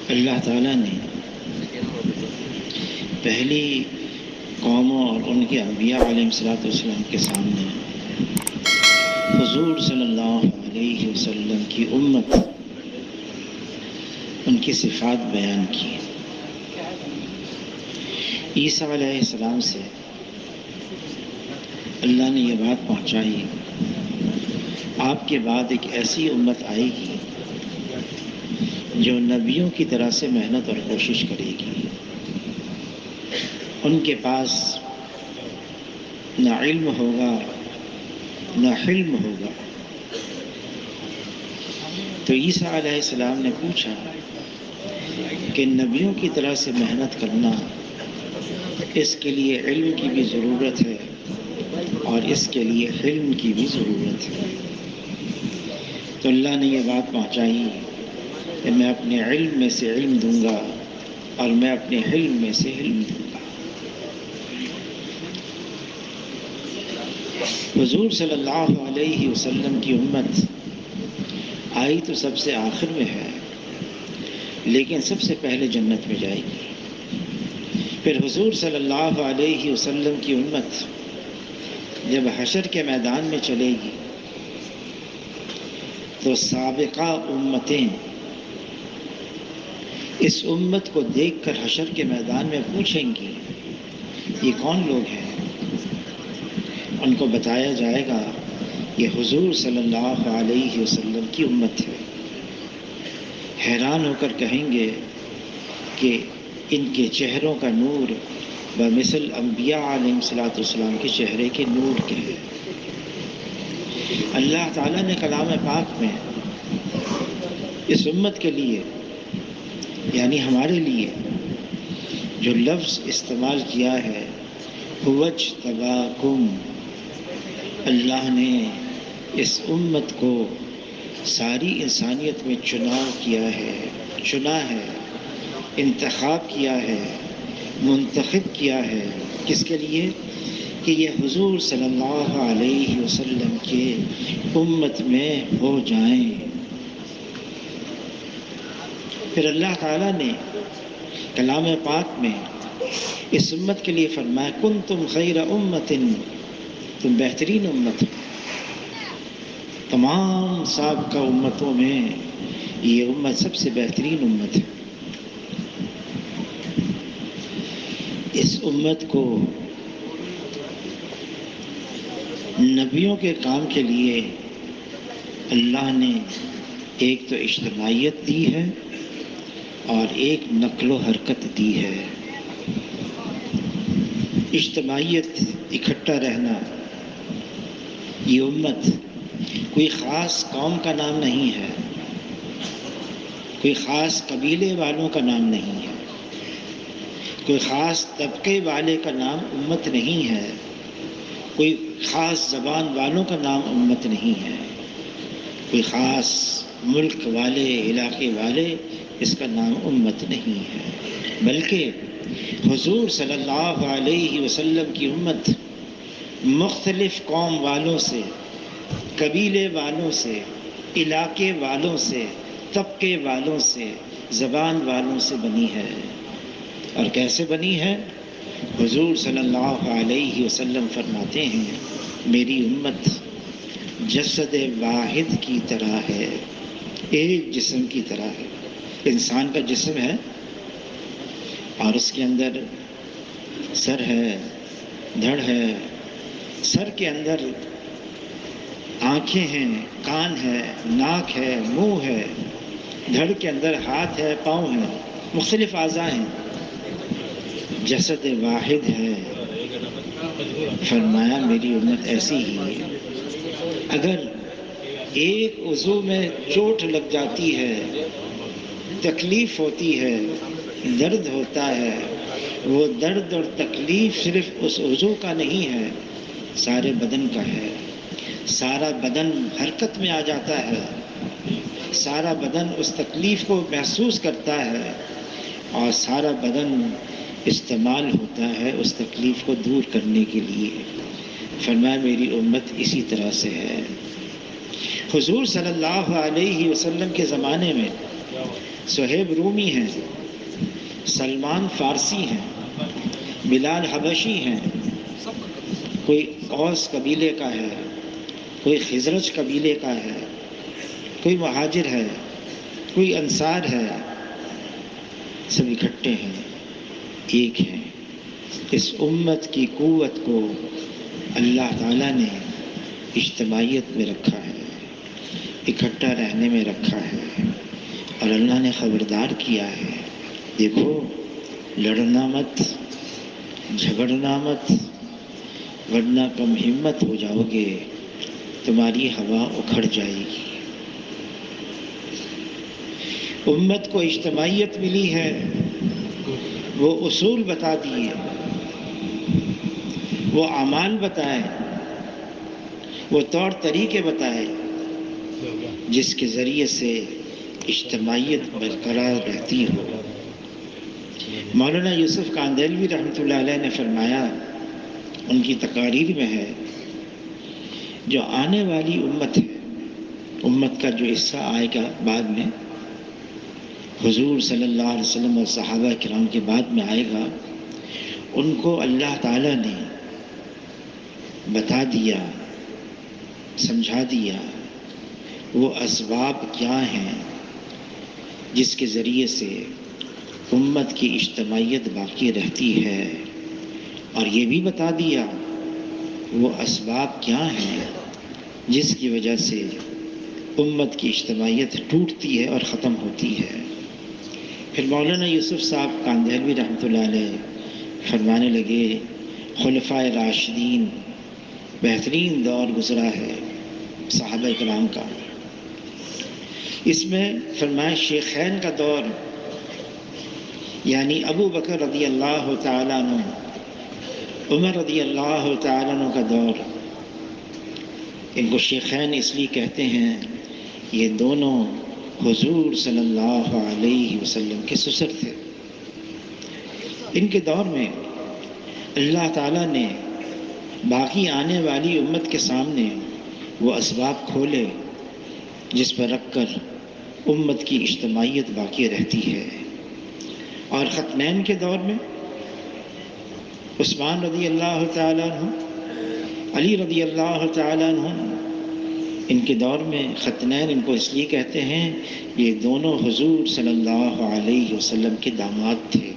اللہ تعالیٰ نے پہلی قوموں اور ان کے انبیاء علیہ السلام کے سامنے حضور صلی اللہ علیہ وسلم کی امت، ان کی صفات بیان کی۔ عیسیٰ علیہ السلام سے اللہ نے یہ بات پہنچائی، آپ کے بعد ایک ایسی امت آئے گی جو نبیوں کی طرح سے محنت اور کوشش کرے گی۔ ان کے پاس نہ علم ہوگا نہ حلم ہوگا۔ تو عیسیٰ علیہ السلام نے پوچھا کہ نبیوں کی طرح سے محنت کرنا، اس کے لیے علم کی بھی ضرورت ہے اور اس کے لیے حلم کی بھی ضرورت ہے۔ تو اللہ نے یہ بات پہنچائی کہ میں اپنے علم میں سے علم دوں گا اور میں اپنے حلم میں سے حلم دوں گا۔ حضور صلی اللہ علیہ وسلم کی امت آئی تو سب سے آخر میں ہے، لیکن سب سے پہلے جنت میں جائے گی۔ پھر حضور صلی اللہ علیہ وسلم کی امت جب حشر کے میدان میں چلے گی تو سابقہ امتیں اس امت کو دیکھ کر حشر کے میدان میں پوچھیں گی یہ کون لوگ ہیں؟ ان کو بتایا جائے گا یہ حضور صلی اللہ علیہ وسلم کی امت ہے۔ حیران ہو کر کہیں گے کہ ان کے چہروں کا نور بمثل انبیاء علیہ السلام کے چہرے کے نور کے ہے۔ اللہ تعالیٰ نے کلام پاک میں اس امت کے لیے، یعنی ہمارے لیے، جو لفظ استعمال کیا ہے وَاجْتَبَاكُمْ، اللہ نے اس امت کو ساری انسانیت میں چنا ہے، انتخاب کیا ہے، منتخب کیا ہے۔ کس کے لیے؟ کہ یہ حضور صلی اللہ علیہ وسلم کے امت میں ہو جائیں۔ پھر اللہ تعالیٰ نے کلام پاک میں اس امت کے لیے فرمایا کنتم خیر امت، تم بہترین امت ہو۔ تمام سابقہ امتوں میں یہ امت سب سے بہترین امت ہے۔ اس امت کو نبیوں کے کام کے لیے اللہ نے ایک تو اجتماعیت دی ہے اور ایک نقل و حرکت دی ہے۔ اجتماعیت، اکٹھا رہنا۔ یہ امت کوئی خاص قوم کا نام نہیں ہے، کوئی خاص قبیلے والوں کا نام نہیں ہے، کوئی خاص طبقے والے کا نام امت نہیں ہے، کوئی خاص زبان والوں کا نام امت نہیں ہے، کوئی خاص ملک والے، علاقے والے، اس کا نام امت نہیں ہے، بلکہ حضور صلی اللہ علیہ وسلم کی امت مختلف قوم والوں سے، قبیلے والوں سے، علاقے والوں سے، طبقے والوں سے، زبان والوں سے بنی ہے۔ اور کیسے بنی ہے؟ حضور صلی اللہ علیہ وسلم فرماتے ہیں میری امت جسد واحد کی طرح ہے، ایک جسم کی طرح ہے۔ انسان کا جسم ہے اور اس کے اندر سر ہے، دھڑ ہے، سر کے اندر آنکھیں ہیں، کان ہے، ناک ہے، منہ ہے، دھڑ کے اندر ہاتھ ہے، پاؤں ہے، مختلف اعضاء ہیں، جسد واحد ہے۔ فرمایا میری امت ایسی ہی ہے۔ اگر ایک عضو میں چوٹ لگ جاتی ہے، تکلیف ہوتی ہے، درد ہوتا ہے، وہ درد اور تکلیف صرف اس عضو کا نہیں ہے، سارے بدن کا ہے۔ سارا بدن حرکت میں آ جاتا ہے، سارا بدن اس تکلیف کو محسوس کرتا ہے اور سارا بدن استعمال ہوتا ہے اس تکلیف کو دور کرنے کے لیے۔ فرمایا میری امت اسی طرح سے ہے۔ حضور صلی اللہ علیہ وسلم کے زمانے میں صہیب رومی ہیں، سلمان فارسی ہیں، بلال حبشی ہیں، کوئی اوس قبیلے کا ہے، کوئی خزرج قبیلے کا ہے، کوئی مہاجر ہے، کوئی انصار ہے، سب اکٹھے ہیں، ایک ہیں۔ اس امت کی قوت کو اللہ تعالیٰ نے اجتماعیت میں رکھا ہے، اکٹھا رہنے میں رکھا ہے، اور اللہ نے خبردار کیا ہے، دیکھو لڑنا مت، جھگڑنا مت، ورنہ کم ہمت ہو جاؤ گے، تمہاری ہوا اکھڑ جائے گی۔ امت کو اجتماعیت ملی ہے، وہ اصول بتا دیے، وہ اعمال بتائے، وہ طور طریقے بتائے جس کے ذریعے سے اجتماعیت برقرار رہتی ہو۔ مولانا یوسف کاندیلوی رحمۃ اللہ علیہ نے فرمایا، ان کی تقاریر میں ہے، جو آنے والی امت ہے، امت کا جو حصہ آئے گا بعد میں، حضور صلی اللہ علیہ وسلم اور صحابہ کرام کے بعد میں آئے گا، ان کو اللہ تعالیٰ نے بتا دیا، سمجھا دیا وہ اسباب کیا ہیں جس کے ذریعے سے امت کی اجتماعیت باقی رہتی ہے، اور یہ بھی بتا دیا وہ اسباب کیا ہیں جس کی وجہ سے امت کی اجتماعیت ٹوٹتی ہے اور ختم ہوتی ہے۔ پھر مولانا یوسف صاحب کاندیلوی رحمۃ اللہ علیہ فرمانے لگے، خلفائے راشدین بہترین دور گزرا ہے صحابہ کرام کا، اس میں فرمایا شیخین کا دور یعنی ابو بکر رضی اللہ تعالیٰ عنہ، عمر رضی اللہ تعالیٰ عنہ کا دور، ان کو شیخین اس لیے کہتے ہیں، یہ دونوں حضور صلی اللہ علیہ وسلم کے سسر تھے۔ ان کے دور میں اللہ تعالیٰ نے باقی آنے والی امت کے سامنے وہ اسباب کھولے جس پر رکھ کر امت کی اجتماعیت باقی رہتی ہے۔ اور ختنین کے دور میں عثمان رضی اللہ تعالیٰ عنہ، علی رضی اللہ تعالیٰ عنہ، ان کے دور میں ختنین ان کو اس لیے کہتے ہیں، یہ دونوں حضور صلی اللہ علیہ وسلم کے داماد تھے۔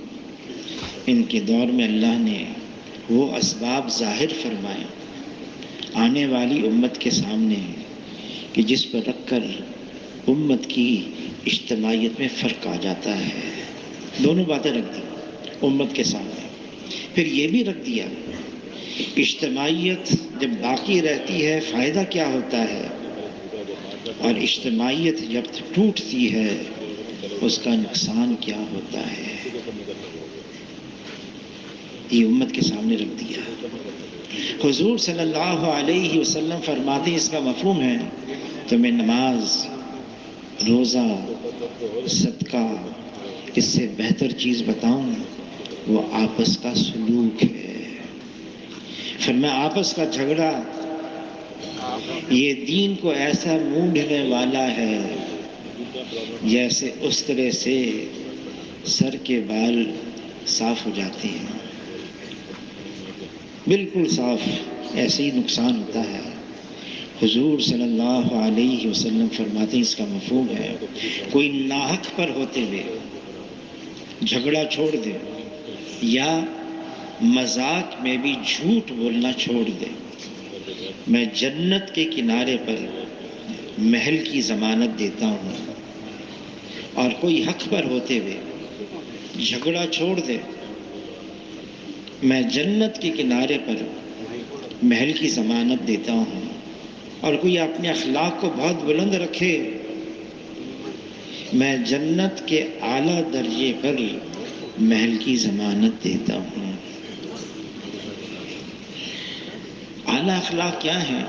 ان کے دور میں اللہ نے وہ اسباب ظاہر فرمائے آنے والی امت کے سامنے کہ جس پر رکھ کر امت کی اجتماعیت میں فرق آ جاتا ہے۔ دونوں باتیں رکھ دی امت کے سامنے، پھر یہ بھی رکھ دیا اجتماعیت جب باقی رہتی ہے فائدہ کیا ہوتا ہے، اور اجتماعیت جب ٹوٹتی ہے اس کا نقصان کیا ہوتا ہے، یہ امت کے سامنے رکھ دیا۔ حضور صلی اللہ علیہ وسلم فرماتے اس کا مفہوم ہے، تمہیں نماز، روزہ، صدقہ، اس سے بہتر چیز بتاؤں، وہ آپس کا سلوک ہے۔ فرمایا آپس کا جھگڑا یہ دین کو ایسا مونڈھنے والا ہے جیسے استرے سے سر کے بال صاف ہو جاتے ہیں، بالکل صاف، ایسے ہی نقصان ہوتا ہے۔ حضور صلی اللہ علیہ وسلم فرماتے ہیں اس کا مفہوم ہے، کوئی ناحق پر ہوتے ہوئے جھگڑا چھوڑ دے یا مذاق میں بھی جھوٹ بولنا چھوڑ دے، میں جنت کے کنارے پر محل کی ضمانت دیتا ہوں۔ اور کوئی حق پر ہوتے ہوئے جھگڑا چھوڑ دے، میں جنت کے کنارے پر محل کی ضمانت دیتا ہوں۔ اور کوئی اپنے اخلاق کو بہت بلند رکھے، میں جنت کے اعلیٰ درجے پر محل کی ضمانت دیتا ہوں۔ اعلیٰ اخلاق کیا ہیں؟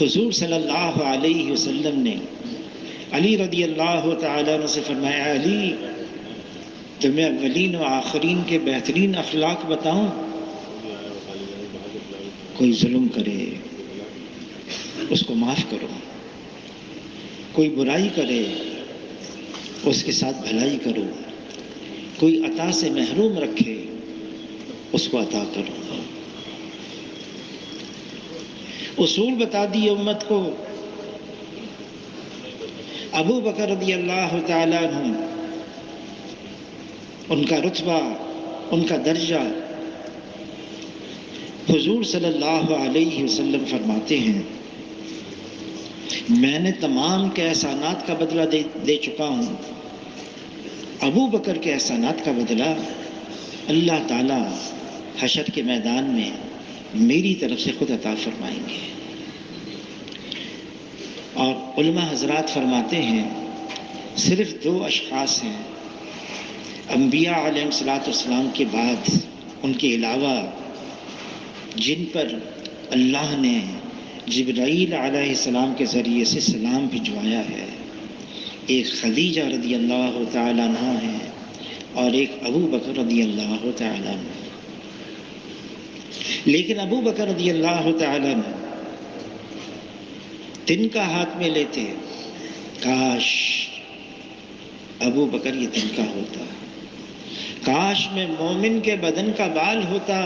حضور صلی اللہ علیہ وسلم نے علی رضی اللہ تعالیٰ عنہ سے فرمایا، علی تمہیں اولین و آخرین کے بہترین اخلاق بتاؤں؟ کوئی ظلم کرے اس کو معاف کرو، کوئی برائی کرے اس کے ساتھ بھلائی کرو، کوئی عطا سے محروم رکھے اس کو عطا کرو۔ اصول بتا دیے امت کو۔ ابو بکر رضی اللہ تعالیٰ عنہ، ان کا رتبہ، ان کا درجہ، حضور صلی اللہ علیہ وسلم فرماتے ہیں میں نے تمام کے احسانات کا بدلہ دے چکا ہوں، ابو بکر کے احسانات کا بدلہ اللہ تعالیٰ حشر کے میدان میں میری طرف سے خود عطا فرمائیں گے۔ اور علماء حضرات فرماتے ہیں صرف 2 اشخاص ہیں انبیاء علیہ السلام کے بعد، ان کے علاوہ، جن پر اللہ نے جبرائیل علیہ السلام کے ذریعے سے سلام بھجوایا ہے۔ ایک خدیجہ رضی اللہ تعالیٰ عنہ ہے اور ایک ابو بکر رضی اللہ تعالیٰ عنہ۔ لیکن ابو بکر رضی اللہ تعالیٰ عنہ تنکا ہاتھ میں لیتے، کاش ابو بکر یہ تنکا ہوتا، کاش میں مومن کے بدن کا بال ہوتا،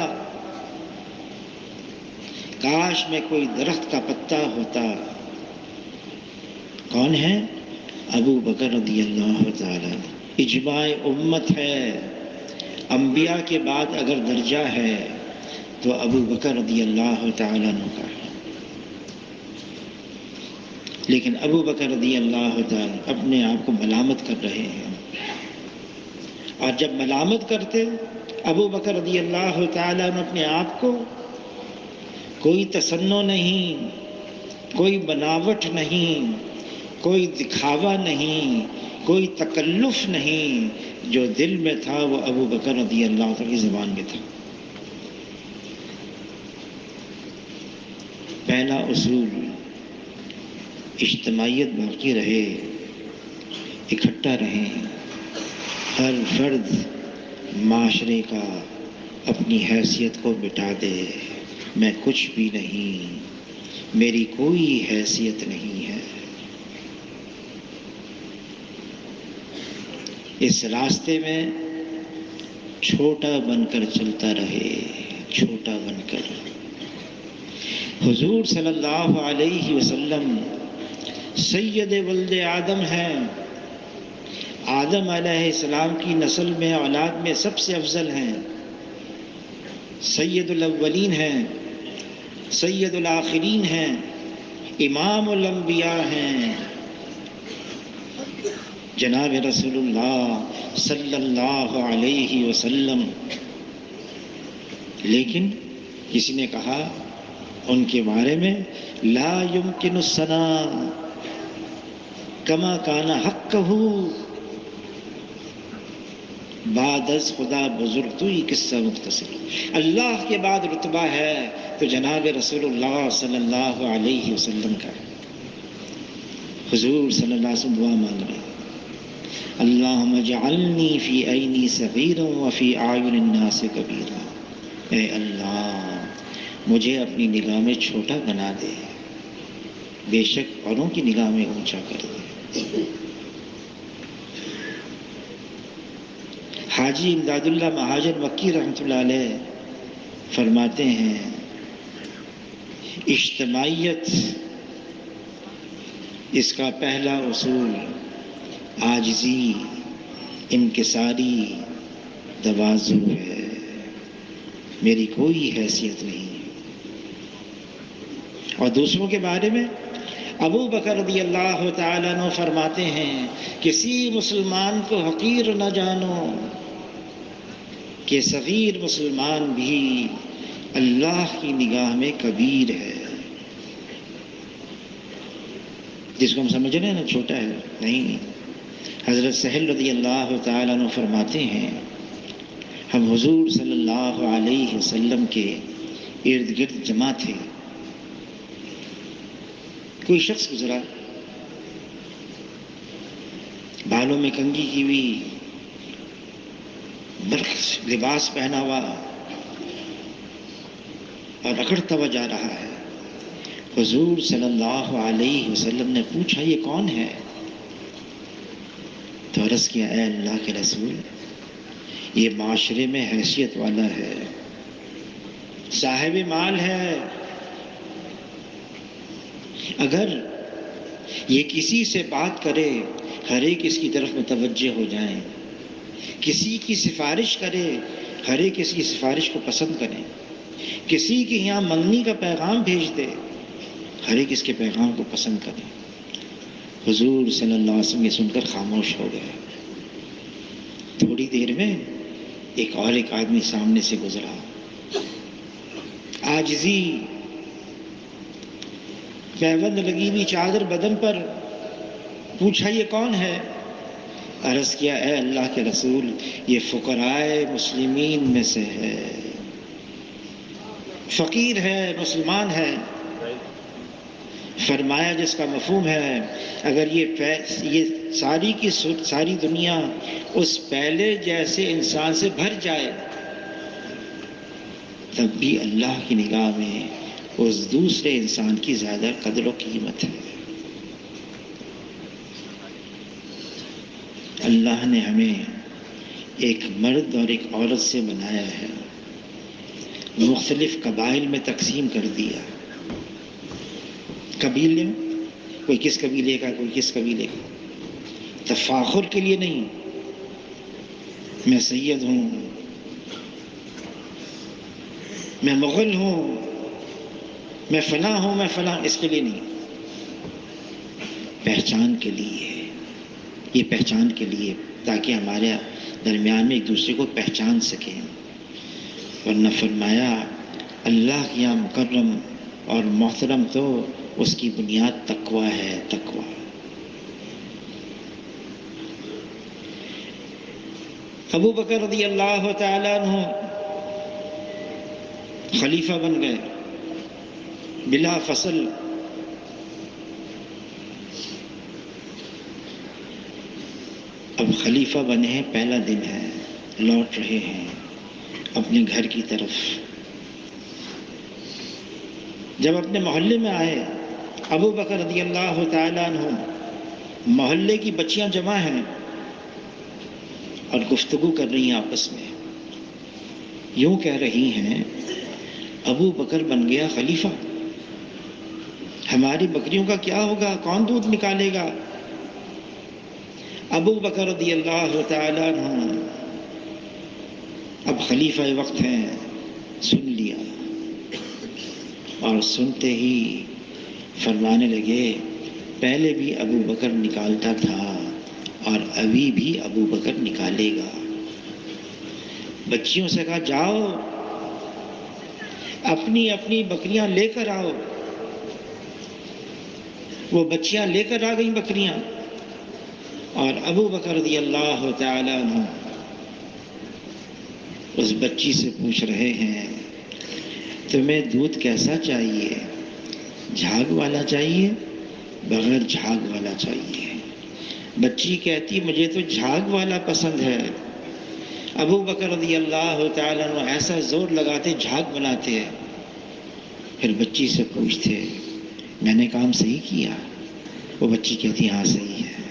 کاش میں کوئی درخت کا پتا ہوتا۔ کون ہے؟ ابو بکر رضی اللہ تعالیٰ۔ اجماع امت ہے، انبیاء کے بعد اگر درجہ ہے تو ابو بکر رضی اللہ تعالیٰ عنہ کا ہے۔ لیکن ابو بکر رضی اللہ تعالیٰ اپنے آپ کو ملامت کر رہے ہیں، اور جب ملامت کرتے ابو بکر رضی اللہ تعالیٰ عنہ اپنے آپ کو، کوئی تصنع نہیں، کوئی بناوٹ نہیں، کوئی دکھاوا نہیں، کوئی تکلف نہیں، جو دل میں تھا وہ ابو بکر رضی اللہ تعالیٰ کی زبان میں تھا۔ پہلا اصول، اجتماعیت باقی رہے، اکٹھا رہیں، ہر فرد معاشرے کا اپنی حیثیت کو مٹا دے، میں کچھ بھی نہیں، میری کوئی حیثیت نہیں ہے۔ اس راستے میں چھوٹا بن کر چلتا رہے، چھوٹا بن کر۔ حضور صلی اللہ علیہ وسلم سید ولد آدم ہیں، آدم علیہ السلام کی نسل میں، اولاد میں سب سے افضل ہیں، سید الاولین ہیں، سید الآخرین ہیں، امام الانبیاء ہیں، جناب رسول اللہ صلی اللہ علیہ وسلم۔ لیکن کسی نے کہا ان کے بارے میں لا یمکن الثناء کما کان حقہ، بعد از خدا بزرگ تو یہ قصہ مختصر، اللہ کے بعد رتبہ ہے تو جناب رسول اللہ صلی اللہ علیہ وسلم کا ہے۔ حضور صلی اللہ علیہ وسلم دعا مانگ رہے ہیں اللہم اجعلنی فی عینی صغیرا وفی اعین الناس کبیرا، اے اللہ مجھے اپنی نگاہ میں چھوٹا بنا دے، بے شک اوروں کی نگاہ میں اونچا کر دے۔ حاجی امداد اللہ مہاجر مکی رحمۃ اللہ علیہ فرماتے ہیں اجتماعیت، اس کا پہلا اصول عاجزی، انکساری، تواضع ہے، میری کوئی حیثیت نہیں۔ اور دوسروں کے بارے میں ابو بکر رضی اللہ تعالیٰ عنہ فرماتے ہیں کسی مسلمان کو حقیر نہ جانو کہ صغیر مسلمان بھی اللہ کی نگاہ میں کبیر ہے۔ جس کو ہم سمجھ رہے ہیں نا چھوٹا ہے، نہیں۔ حضرت سہل رضی اللہ تعالیٰ عنہ فرماتے ہیں ہم حضور صلی اللہ علیہ وسلم کے ارد گرد جمع تھے، کوئی شخص گزرا، بالوں میں کنگھی کی ہوئی، برق لباس پہنا ہوا، اور رگڑتا ہوا جا رہا ہے۔ حضور صلی اللہ علیہ وسلم نے پوچھا یہ کون ہے؟ تو عرض کیا اے اللہ کے رسول، یہ معاشرے میں حیثیت والا ہے، صاحب مال ہے، اگر یہ کسی سے بات کرے ہر ایک اس کی طرف متوجہ ہو جائیں، کسی کی سفارش کرے ہر ایک اس کی سفارش کو پسند کریں، کسی کے یہاں منگنی کا پیغام بھیج دے ہر ایک اس کے پیغام کو پسند کریں۔ حضور صلی اللہ علیہ وسلم یہ سن کر خاموش ہو گئے۔ تھوڑی دیر میں ایک آدمی سامنے سے گزرا، عاجزی، پیوند لگی ہوئی چادر بدن پر، پوچھا یہ کون ہے؟ عرض کیا اے اللہ کے رسول، یہ فقراء مسلمین میں سے ہے، فقیر ہے، مسلمان ہے۔ فرمایا جس کا مفہوم ہے اگر یہ ساری کی ساری دنیا اس پہلے جیسے انسان سے بھر جائے تب بھی اللہ کی نگاہ میں اس دوسرے انسان کی زیادہ قدر و قیمت ہے۔ اللہ نے ہمیں ایک مرد اور ایک عورت سے بنایا ہے، مختلف قبائل میں تقسیم کر دیا۔ قبیلے کوئی کس قبیلے کا، کوئی کس قبیلے کا، تفاخر کے لیے نہیں، میں سید ہوں، میں مغل ہوں، میں فلاں ہوں، میں فلاں، اس کے لیے نہیں، پہچان کے لیے، یہ پہچان کے لیے تاکہ ہمارے درمیان میں ایک دوسرے کو پہچان سکیں۔ ورنہ فرمایا اللہ کے یہاں مکرم اور محترم تو اس کی بنیاد تقوی ہے، تقوی۔ ابو بکر رضی اللہ تعالیٰ عنہ خلیفہ بن گئے بلا فصل۔ اب خلیفہ بنے ہیں، پہلا دن ہے، لوٹ رہے ہیں اپنے گھر کی طرف۔ جب اپنے محلے میں آئے، ابو بکر رضی اللہ تعالیٰ عنہ، محلے کی بچیاں جمع ہیں اور گفتگو کر رہی ہیں آپس میں، یوں کہہ رہی ہیں ابو بکر بن گیا خلیفہ، ہماری بکریوں کا کیا ہوگا، کون دودھ نکالے گا؟ ابو بکر رضی اللہ تعالیٰ عنہ اب خلیفہ وقت ہیں، سن لیا اور سنتے ہی فرمانے لگے پہلے بھی ابو بکر نکالتا تھا اور ابھی بھی ابو بکر نکالے گا۔ بچیوں سے کہا جاؤ اپنی اپنی بکریاں لے کر آؤ۔ وہ بچیاں لے کر آ گئیں بکریاں، اور ابو بکر رضی اللہ تعالیٰ عنہ اس بچی سے پوچھ رہے ہیں تمہیں دودھ کیسا چاہیے، جھاگ والا چاہیے، بغیر جھاگ والا چاہیے؟ بچی کہتی مجھے تو جھاگ والا پسند ہے۔ ابو بکر رضی اللہ تعالیٰ عنہ ایسا زور لگاتے جھاگ بناتے ہیں، پھر بچی سے پوچھتے میں نے کام صحیح کیا؟ وہ بچی کہتی ہاں صحیح ہے۔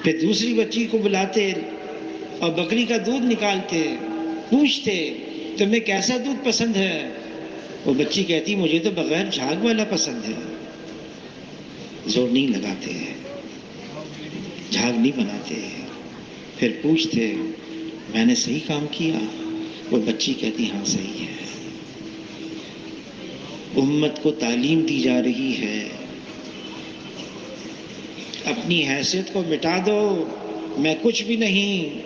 پھر دوسری بچی کو بلاتے اور بکری کا دودھ نکالتے، پوچھتے تمہیں کیسا دودھ پسند ہے؟ وہ بچی کہتی مجھے تو بغیر جھاگ والا پسند ہے۔ زور نہیں لگاتے، جھاگ نہیں بناتے، پھر پوچھتے میں نے صحیح کام کیا؟ وہ بچی کہتی ہاں صحیح ہے۔ امت کو تعلیم دی جا رہی ہے اپنی حیثیت کو مٹا دو، میں کچھ بھی نہیں۔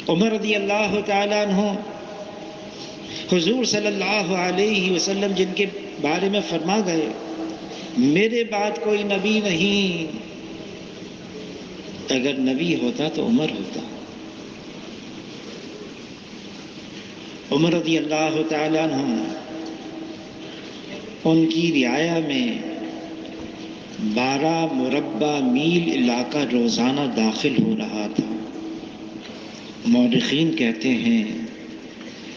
عمر رضی اللہ تعالیٰ عنہ حضور صلی اللہ علیہ وسلم جن کے بارے میں فرما گئے میرے بعد کوئی نبی نہیں، اگر نبی ہوتا تو عمر ہوتا۔ عمر رضی اللہ تعالیٰ عنہ ان کی رعایا میں 12 مربع میل علاقہ روزانہ داخل ہو رہا تھا۔ مورخین کہتے ہیں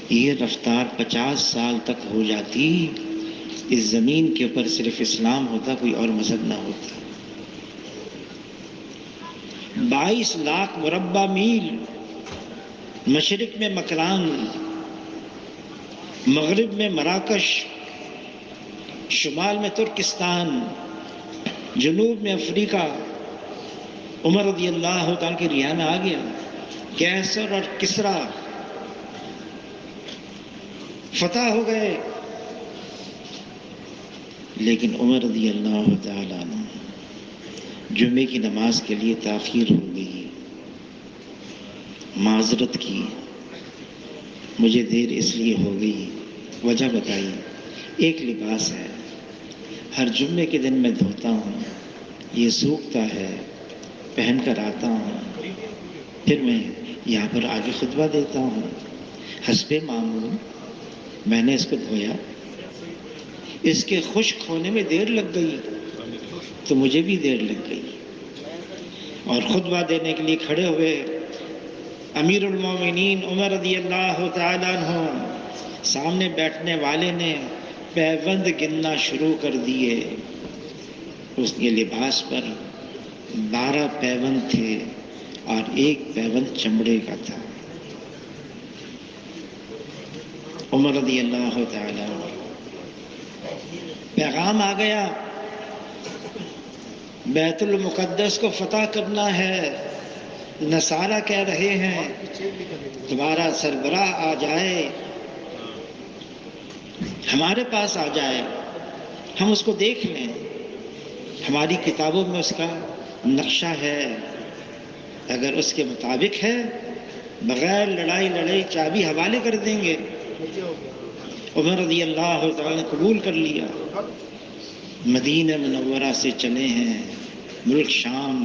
یہ رفتار 50 سال تک ہو جاتی، اس زمین کے اوپر صرف اسلام ہوتا، کوئی اور مذہب نہ ہوتا۔ 22 لاکھ مربع میل، مشرق میں مکران، مغرب میں مراکش، شمال میں ترکستان، جنوب میں افریقہ، عمر رضی اللہ تعالیٰ کی رہا میں آ گیا۔ کیسر اور کسرا فتح ہو گئے، لیکن عمر رضی اللہ تعالیٰ عنہ جمعے کی نماز کے لیے تاخیر ہو گئی، معذرت کی، مجھے دیر اس لیے ہو گئی، وجہ بتائی۔ ایک لباس ہے، ہر جمعے کے دن میں دھوتا ہوں، یہ سوکھتا ہے، پہن کر آتا ہوں، پھر میں یہاں پر آگے خطبہ دیتا ہوں، حسب معمول میں نے اس کو دھویا، اس کے خشک ہونے میں دیر لگ گئی تو مجھے بھی دیر لگ گئی، اور خطبہ دینے کے لیے کھڑے ہوئے امیر المومنین عمر رضی اللہ تعالیٰ عنہ، سامنے بیٹھنے والے نے پیوند گننا شروع کر دیے۔ اس کے لباس پر 12 پیوند تھے اور ایک پیوند چمڑے کا تھا۔ عمر رضی اللہ تعالیٰ عنہ، پیغام آ گیا، بیت المقدس کو فتح کرنا ہے۔ نصارہ کہہ رہے ہیں تمہارا سربراہ آ جائے، ہمارے پاس آ جائے، ہم اس کو دیکھ لیں، ہماری کتابوں میں اس کا نقشہ ہے، اگر اس کے مطابق ہے بغیر لڑائی لڑے چابی حوالے کر دیں گے۔ عمر رضی اللہ تعالیٰ نے قبول کر لیا، مدینہ منورہ سے چلے ہیں ملک شام،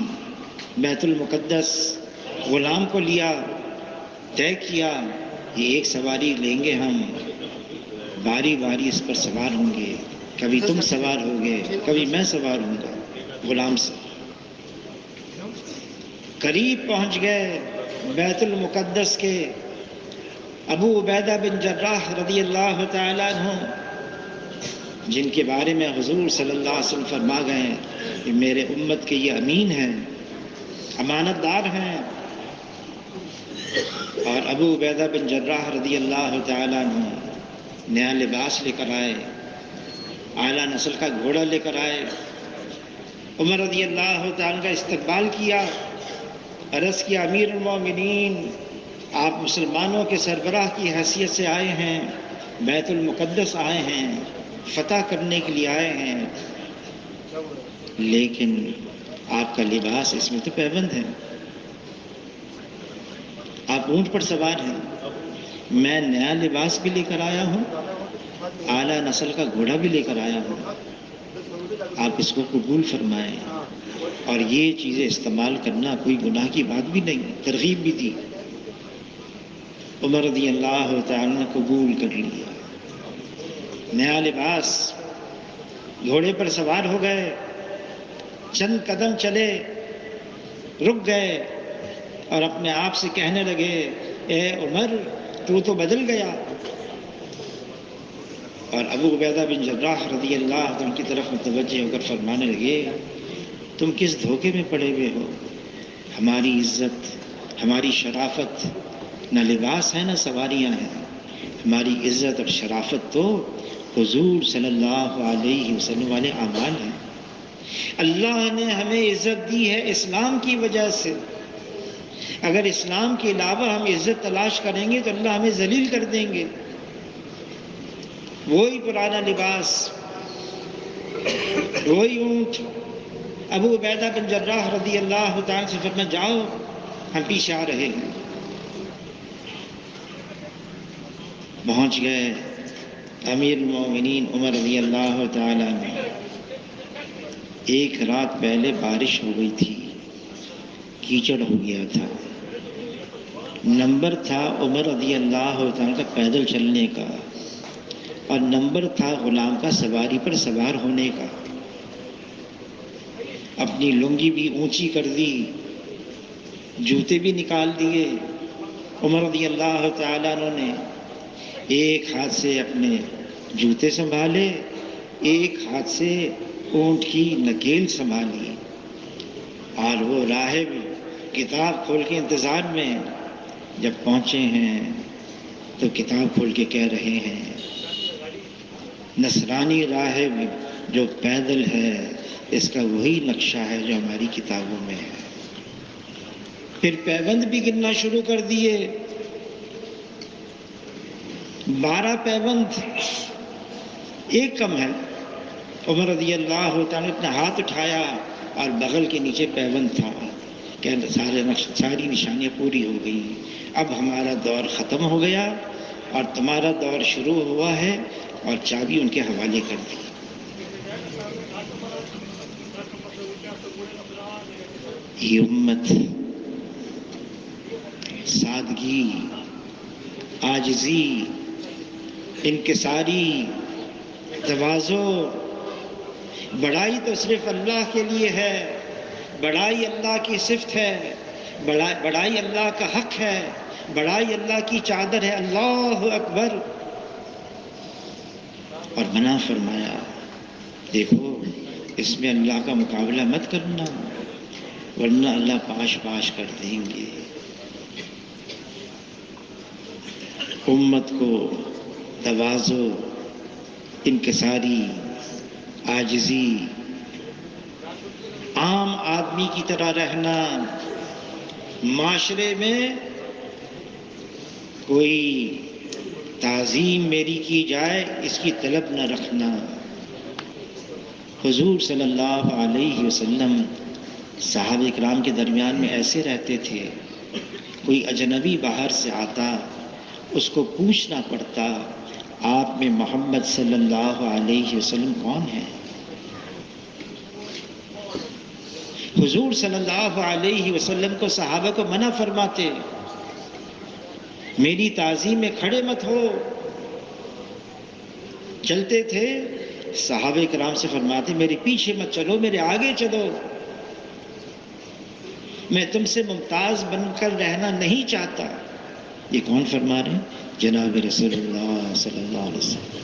بیت المقدس، غلام کو لیا، طے کیا یہ ایک سواری لیں گے، ہم باری باری اس پر سوار ہوں گے، کبھی تم سوار ہوگے، کبھی میں سوار ہوں گا غلام سے۔ قریب پہنچ گئے بیت المقدس کے، ابو عبیدہ بن جراح رضی اللہ تعالیٰ عنہ، جن کے بارے میں حضور صلی اللہ علیہ وسلم فرما گئے ہیں کہ میرے امت کے یہ امین ہیں، امانت دار ہیں، اور ابو عبیدہ بن جراح رضی اللہ تعالیٰ عنہ نیا لباس لے کر آئے، اعلیٰ نسل کا گھوڑا لے کر آئے، عمر رضی اللہ تعالیٰ کا استقبال کیا، عرض کیا امیر المومنین آپ مسلمانوں کے سربراہ کی حیثیت سے آئے ہیں، بیت المقدس آئے ہیں، فتح کرنے کے لیے آئے ہیں، لیکن آپ کا لباس اس میں تو پیوند ہے، آپ اونٹ پر سوار ہیں، میں نیا لباس بھی لے کر آیا ہوں، اعلیٰ نسل کا گھوڑا بھی لے کر آیا ہوں، آپ اس کو قبول فرمائیں، اور یہ چیزیں استعمال کرنا کوئی گناہ کی بات بھی نہیں، ترغیب بھی دی۔ عمر رضی اللہ تعالیٰ نے قبول کر لیا، نیا لباس، گھوڑے پر سوار ہو گئے، چند قدم چلے، رک گئے اور اپنے آپ سے کہنے لگے اے عمر تو بدل گیا، اور ابو عبیدہ بن جراح رضی اللہ عنہ کی طرف متوجہ ہو کر فرمانے لگے تم کس دھوکے میں پڑے ہوئے ہو، ہماری عزت، ہماری شرافت، نہ لباس ہے نہ سواریاں ہیں، ہماری عزت اور شرافت تو حضور صلی اللہ علیہ وسلم والے اعمال ہیں۔ اللہ نے ہمیں عزت دی ہے اسلام کی وجہ سے، اگر اسلام کے علاوہ ہم عزت تلاش کریں گے تو اللہ ہمیں ذلیل کر دیں گے۔ وہی پرانا لباس، وہی اونٹ، ابو عبیدہ بن جراح رضی اللہ تعالیٰ سے فرمایا جاؤ ہم پیچھے آ رہے ہیں۔ پہنچ گئے، امیر المومنین عمر رضی اللہ تعالیٰ عنہ، ایک رات پہلے بارش ہو گئی تھی، کیچڑ ہو گیا تھا، نمبر تھا عمر رضی اللہ تعالیٰ کا پیدل چلنے کا، اور نمبر تھا غلام کا سواری پر سوار ہونے کا، اپنی لنگی بھی اونچی کر دی، جوتے بھی نکال دیے عمر رضی اللہ تعالیٰ عنہ نے، ایک ہاتھ سے اپنے جوتے سنبھالے، ایک ہاتھ سے اونٹ کی نکیل سنبھالی، اور وہ راہب کتاب کھول کے انتظار میں جب پہنچے ہیں تو کتاب کھول کے کہہ رہے ہیں نصرانی راہب جو پیدل ہے اس کا وہی نقشہ ہے جو ہماری کتابوں میں ہے۔ پھر پیوند بھی گننا شروع کر دیے، 12 پیوند، ایک کم ہے۔ عمر رضی اللہ تعالیٰ نے اپنا ہاتھ اٹھایا اور بغل کے نیچے پیوند تھا کہ ساری نشانیاں پوری ہو گئی، اب ہمارا دور ختم ہو گیا اور تمہارا دور شروع ہوا ہے، اور چابی ان کے حوالے کر دی۔ یہ امت سادگی، عاجزی، انکساری، تواضع، بڑائی تو صرف اللہ کے لیے ہے، بڑائی اللہ کی صفت ہے، بڑائی اللہ کا حق ہے، بڑائی اللہ کی چادر ہے، اللہ اکبر۔ اور منع فرمایا دیکھو اس میں اللہ کا مقابلہ مت کرنا ورنہ اللہ پاش پاش کر دیں گے۔ امت کو تواضع، انکساری، عاجزی، عام آدمی کی طرح رہنا، معاشرے میں کوئی تعظیم میری کی جائے اس کی طلب نہ رکھنا۔ حضور صلی اللہ علیہ وسلم صحابہ کرام کے درمیان میں ایسے رہتے تھے، کوئی اجنبی باہر سے آتا اس کو پوچھنا پڑتا آپ میں محمد صلی اللہ علیہ وسلم کون ہے؟ حضور صلی اللہ علیہ وسلم کو صحابہ کو منع فرماتے میری تعظیم میں کھڑے مت ہو، چلتے تھے صحابہ کرام سے فرماتے میرے پیچھے مت چلو، میرے آگے چلو، میں تم سے ممتاز بن کر رہنا نہیں چاہتا۔ یہ کون فرما رہے ہیں؟ جناب رسول اللہ صلی اللہ علیہ وسلم۔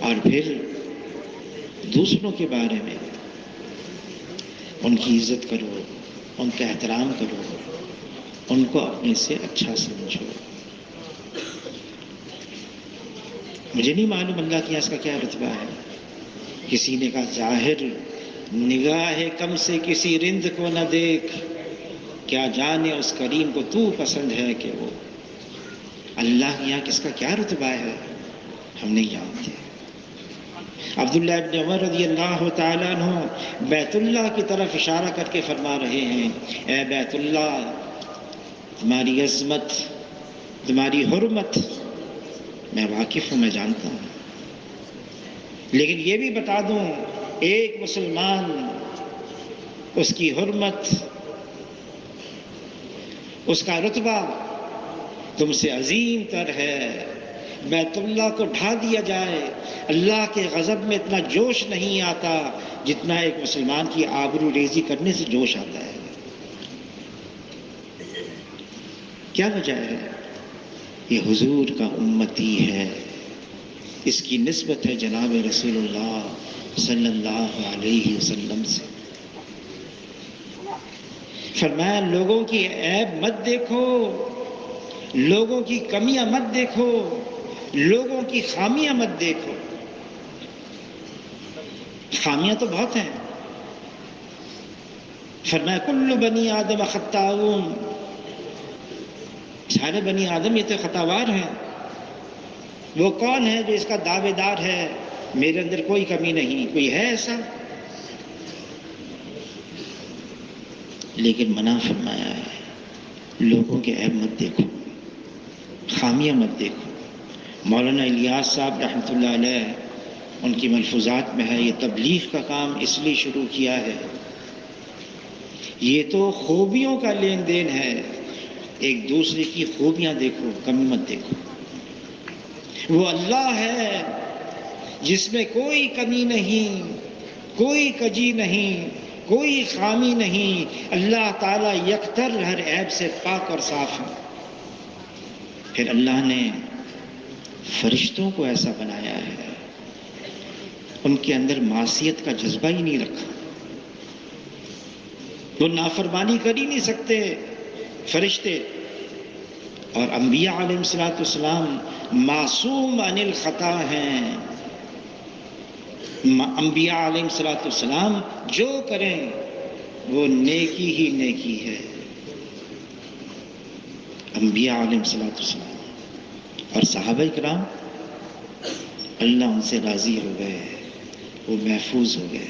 اور پھر دوسروں کے بارے میں ان کی عزت کرو، ان کا احترام کرو، ان کو اپنے سے اچھا سمجھو۔ مجھے نہیں معلوم اللہ کے یہاں اس کا کیا رتبہ ہے۔ کسی نے کہا ظاہر نگاہ کم سے کسی رند کو نہ دیکھ، کیا جانے اس کریم کو تو پسند ہے کہ وہ۔ اللہ کے یہاں کس کا کیا رتبہ ہے ہم نہیں جانتے۔ عبداللہ ابن عمر رضی اللہ تعالیٰ عنہ بیت اللہ کی طرف اشارہ کر کے فرما رہے ہیں اے بیت اللہ تمہاری عظمت، تمہاری حرمت میں واقف ہوں، میں جانتا ہوں، لیکن یہ بھی بتا دوں ایک مسلمان اس کی حرمت، اس کا رتبہ تم سے عظیم تر ہے۔ بیت اللہ کو ڈھا دیا جائے اللہ کے غضب میں اتنا جوش نہیں آتا جتنا ایک مسلمان کی آبرو ریزی کرنے سے جوش آتا ہے۔ کیا وجہ ہے؟ یہ حضور کا امتی ہے، اس کی نسبت ہے جناب رسول اللہ صلی اللہ علیہ وسلم سے۔ فرمایا لوگوں کی عیب مت دیکھو، لوگوں کی کمیاں مت دیکھو، لوگوں کی خامیاں مت دیکھو۔ خامیاں تو بہت ہیں۔ فرمایا کل بنی آدم خطاؤون، سارے بنی آدم یہ تو خطاوار ہیں۔ وہ کون ہے جو اس کا دعوے دار ہے میرے اندر کوئی کمی نہیں؟ کوئی ہے ایسا؟ لیکن منع فرمایا ہے لوگوں کے عیب مت دیکھو، خامیاں مت دیکھو۔ مولانا الیاس صاحب رحمۃ اللہ علیہ ان کی ملفوظات میں ہے یہ تبلیغ کا کام اس لیے شروع کیا ہے، یہ تو خوبیوں کا لین دین ہے، ایک دوسرے کی خوبیاں دیکھو، کمی مت دیکھو۔ وہ اللہ ہے جس میں کوئی کمی نہیں، کوئی کجی نہیں، کوئی خامی نہیں، اللہ تعالیٰ یکتر ہر عیب سے پاک اور صاف ہے۔ پھر اللہ نے فرشتوں کو ایسا بنایا ہے، ان کے اندر معصیت کا جذبہ ہی نہیں رکھا، وہ نافرمانی کر ہی نہیں سکتے فرشتے۔ اور انبیاء علیہ السلام معصوم عن الخطا ہیں، انبیاء علیہ السلام جو کریں وہ نیکی ہی نیکی ہے، انبیاء علیہ السلام۔ اور صحابہ کرام اللہ ان سے راضی ہو گئے، وہ محفوظ ہو گئے،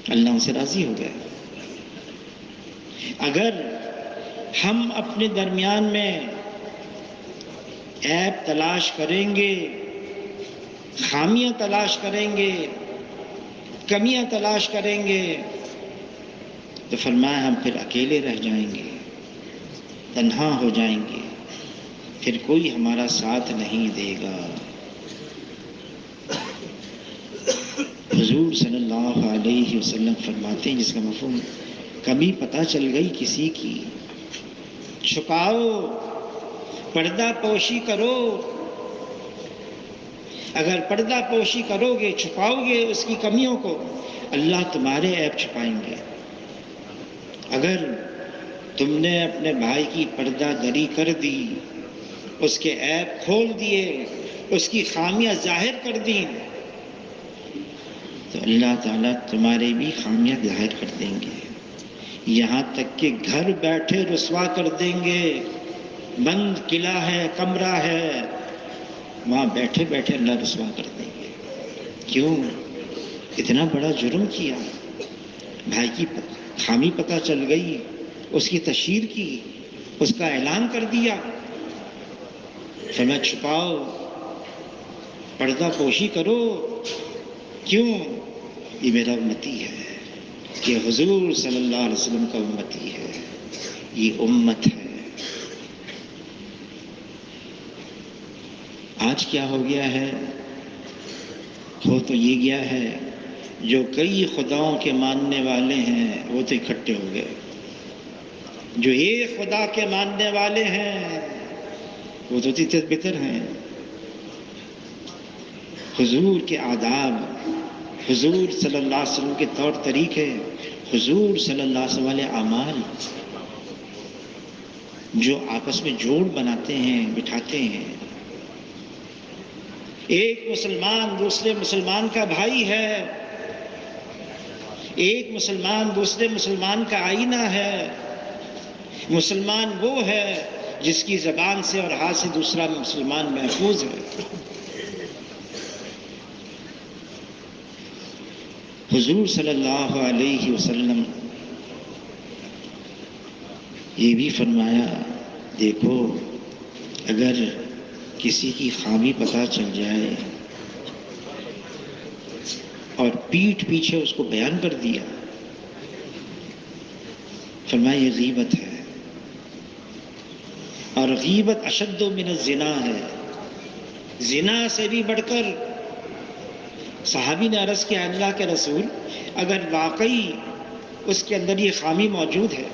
اللہ ان سے راضی ہو گئے۔ اگر ہم اپنے درمیان میں عیب تلاش کریں گے، خامیاں تلاش کریں گے، کمیاں تلاش کریں گے، تو فرمایا ہم پھر اکیلے رہ جائیں گے، تنہا ہو جائیں گے، پھر کوئی ہمارا ساتھ نہیں دے گا۔ حضور صلی اللہ علیہ وسلم فرماتے ہیں، جس کا مفہوم کمی پتہ چل گئی کسی کی، چھپاؤ، پردہ پوشی کرو۔ اگر پردہ پوشی کرو گے، چھپاؤ گے اس کی کمیوں کو، اللہ تمہارے عیب چھپائیں گے۔ اگر تم نے اپنے بھائی کی پردہ دری کر دی، اس کے عیب کھول دیے، اس کی خامیاں ظاہر کر دیں، تو اللہ تعالیٰ تمہارے بھی خامیاں ظاہر کر دیں گے، یہاں تک کہ گھر بیٹھے رسوا کر دیں گے۔ بند قلعہ ہے، کمرہ ہے، وہاں بیٹھے بیٹھے اللہ رسوا کر دیں گے۔ کیوں؟ اتنا بڑا جرم کیا، بھائی کی خامی پتہ چل گئی، اس کی تشہیر کی، اس کا اعلان کر دیا۔ فرمایا چھپاؤ، پردہ پوشی کرو۔ کیوں؟ یہ میرا امتی ہے، یہ حضور صلی اللہ علیہ وسلم کا امتی ہے، یہ امت ہے۔ آج کیا ہو گیا ہے؟ ہو تو یہ گیا ہے، جو کئی خداؤں کے ماننے والے ہیں وہ تو اکٹھے ہو گئے، جو ایک خدا کے ماننے والے ہیں وہ تو تتر بتر ہیں۔ حضور کے آداب، حضور صلی اللہ علیہ وسلم کے طور طریقے، حضور صلی اللہ علیہ وسلم والے اعمال جو آپس میں جوڑ بناتے ہیں، بٹھاتے ہیں۔ ایک مسلمان دوسرے مسلمان کا بھائی ہے، ایک مسلمان دوسرے مسلمان کا آئینہ ہے۔ مسلمان وہ ہے جس کی زبان سے اور ہاتھ سے دوسرا مسلمان محفوظ ہے۔ حضور صلی اللہ علیہ وسلم یہ بھی فرمایا، دیکھو اگر کسی کی خامی پتہ چل جائے اور پیٹھ پیچھے اس کو بیان کر دیا، فرمایا یہ غیبت ہے، اور غیبت اشد من الزنا ہے، زنا سے بھی بڑھ کر۔ صحابی نے عرض کیا، اللہ کے رسول اگر واقعی اس کے اندر یہ خامی موجود ہے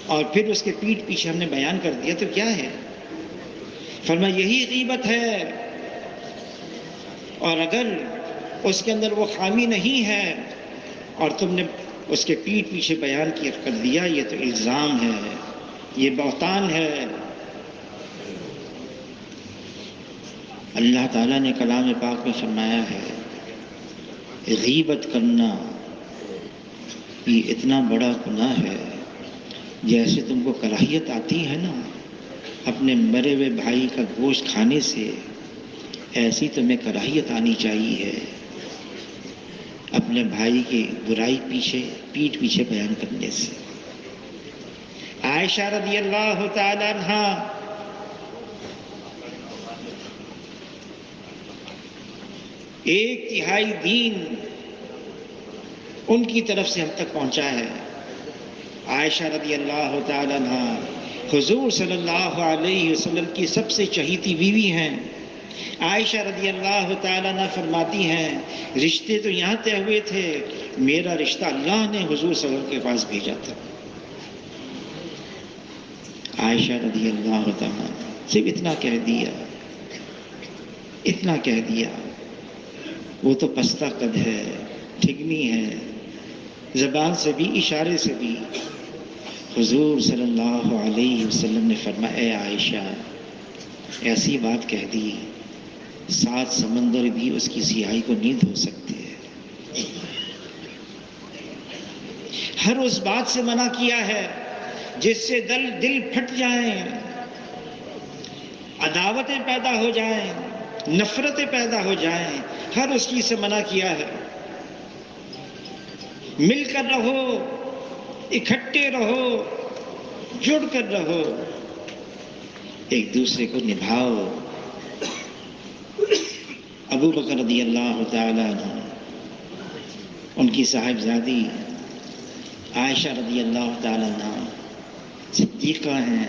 اور پھر اس کے پیٹھ پیچھے ہم نے بیان کر دیا تو کیا ہے؟ فرمایا یہی غیبت ہے، اور اگر اس کے اندر وہ خامی نہیں ہے اور تم نے اس کے پیٹھ پیچھے بیان کر دیا، یہ تو الزام ہے، یہ بہتان ہے۔ اللہ تعالیٰ نے کلام پاک میں فرمایا ہے، غیبت کرنا یہ اتنا بڑا گناہ ہے، جیسے تم کو کراہیت آتی ہے نا اپنے مرے ہوئے بھائی کا گوشت کھانے سے، ایسی تمہیں کراہیت آنی چاہیے اپنے بھائی کی برائی پیٹھ پیچھے بیان کرنے سے۔ عائشہ رضی اللہ تعالی عنہ ایک تہائی دین ان کی طرف سے ہم تک پہنچا ہے۔ عائشہ رضی اللہ تعالی عنہ حضور صلی اللہ علیہ وسلم کی سب سے چہیتی بیوی ہیں، عائشہ رضی اللہ تعالیٰ عنہ فرماتی ہیں رشتے تو یہاں طے ہوئے تھے، میرا رشتہ اللہ نے حضور صلی اللہ علیہ وسلم کے پاس بھیجا تھا۔ عائشہ رضی اللہ تعالیٰ صرف اتنا کہہ دیا، اتنا کہہ دیا، وہ تو پستہ قد ہے، ٹھگنی ہے، زبان سے بھی اشارے سے بھی۔ حضور صلی اللہ علیہ وسلم نے فرمایا اے عائشہ ایسی بات کہہ دی 7 سمندر بھی اس کی سیاہی کو نہیں دھو سکتے۔ ہر اس بات سے منع کیا ہے جس سے دل پھٹ جائیں، عداوتیں پیدا ہو جائیں، نفرتیں پیدا ہو جائیں، ہر اس چیز سے منع کیا ہے۔ مل کر رہو، اکٹھے رہو، جڑ کر رہو، ایک دوسرے کو نبھاؤ۔ ابو بکر رضی اللہ تعالیٰ عنہ، ان کی صاحبزادی عائشہ رضی اللہ تعالیٰ عنہ صدیقہ ہیں،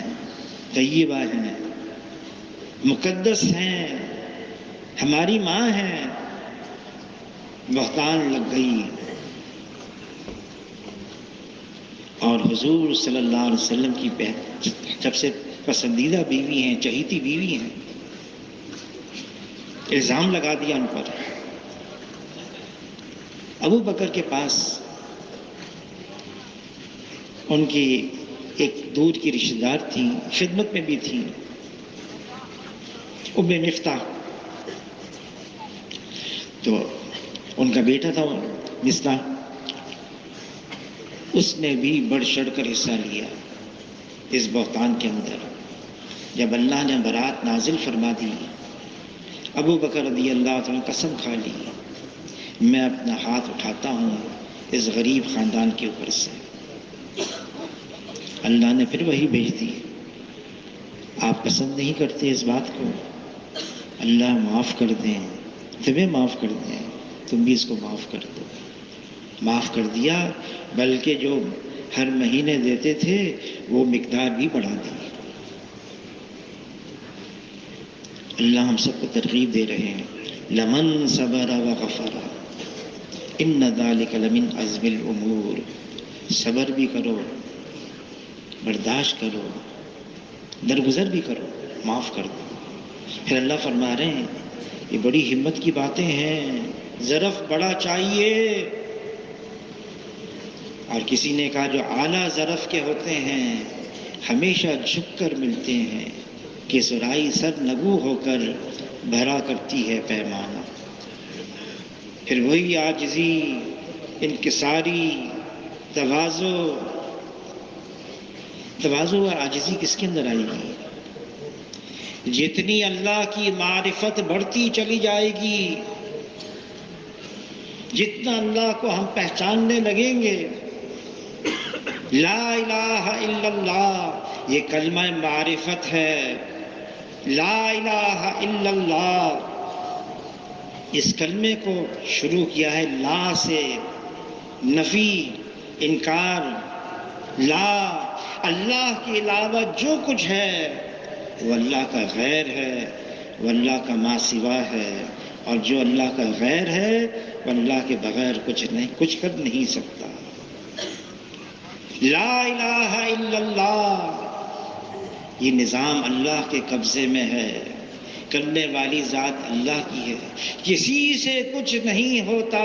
طیبہ ہیں، مقدس ہیں، ہماری ماں ہیں، بہتان لگ گئی اور حضور صلی اللہ علیہ وسلم کی سب سے پسندیدہ بیوی ہیں، چہیتی بیوی ہیں، الزام لگا دیا ان پر۔ ابو بکر کے پاس ان کی ایک دور کی رشتہ دار تھی، خدمت میں بھی تھی، ام مفتاح، تو ان کا بیٹا تھا مصطح، اس نے بھی بڑھ چڑھ کر حصہ لیا اس بہتان کے اندر۔ جب اللہ نے برات نازل فرما دی، ابو بکر رضی اللہ عنہ قسم کھا لی میں اپنا ہاتھ اٹھاتا ہوں اس غریب خاندان کے اوپر سے۔ اللہ نے پھر وہی بھیج دی، آپ پسند نہیں کرتے اس بات کو، اللہ معاف کر دیں، تمہیں معاف کر دیں، تم بھی اس کو معاف کر دو۔ معاف کر دیا، بلکہ جو ہر مہینے دیتے تھے وہ مقدار بھی بڑھا دی۔ اللہ ہم سب کو ترغیب دے رہے ہیں لمن صبر وغفر ان ذلک لمن عزم الامور، صبر بھی کرو، برداشت کرو، درگزر بھی کرو، معاف کر دو۔ پھر اللہ فرما رہے ہیں یہ بڑی ہمت کی باتیں ہیں، ظرف بڑا چاہیے۔ اور کسی نے کہا جو اعلیٰ ظرف کے ہوتے ہیں ہمیشہ جھک کر ملتے ہیں کہ سرائی سر نگو ہو کر بھرا کرتی ہے پیمانہ۔ پھر وہی عاجزی، انکساری، تواضع اور عاجزی کس کے اندر آئے گی؟ جتنی اللہ کی معرفت بڑھتی چلی جائے گی، جتنا اللہ کو ہم پہچاننے لگیں گے، لا الہ الا اللہ یہ کلمہ معرفت ہے، لا الہ الا اللہ اس کلمے کو شروع کیا ہے لا سے، نفی، انکار، لا، اللہ کے علاوہ جو کچھ ہے وہ اللہ کا غیر ہے، وہ اللہ کا ما سوا ہے، اور جو اللہ کا غیر ہے وہ اللہ کے بغیر کچھ کر نہیں سکتا۔ لا الہ الا اللہ یہ نظام اللہ کے قبضے میں ہے، کرنے والی ذات اللہ کی ہے، کسی سے کچھ نہیں ہوتا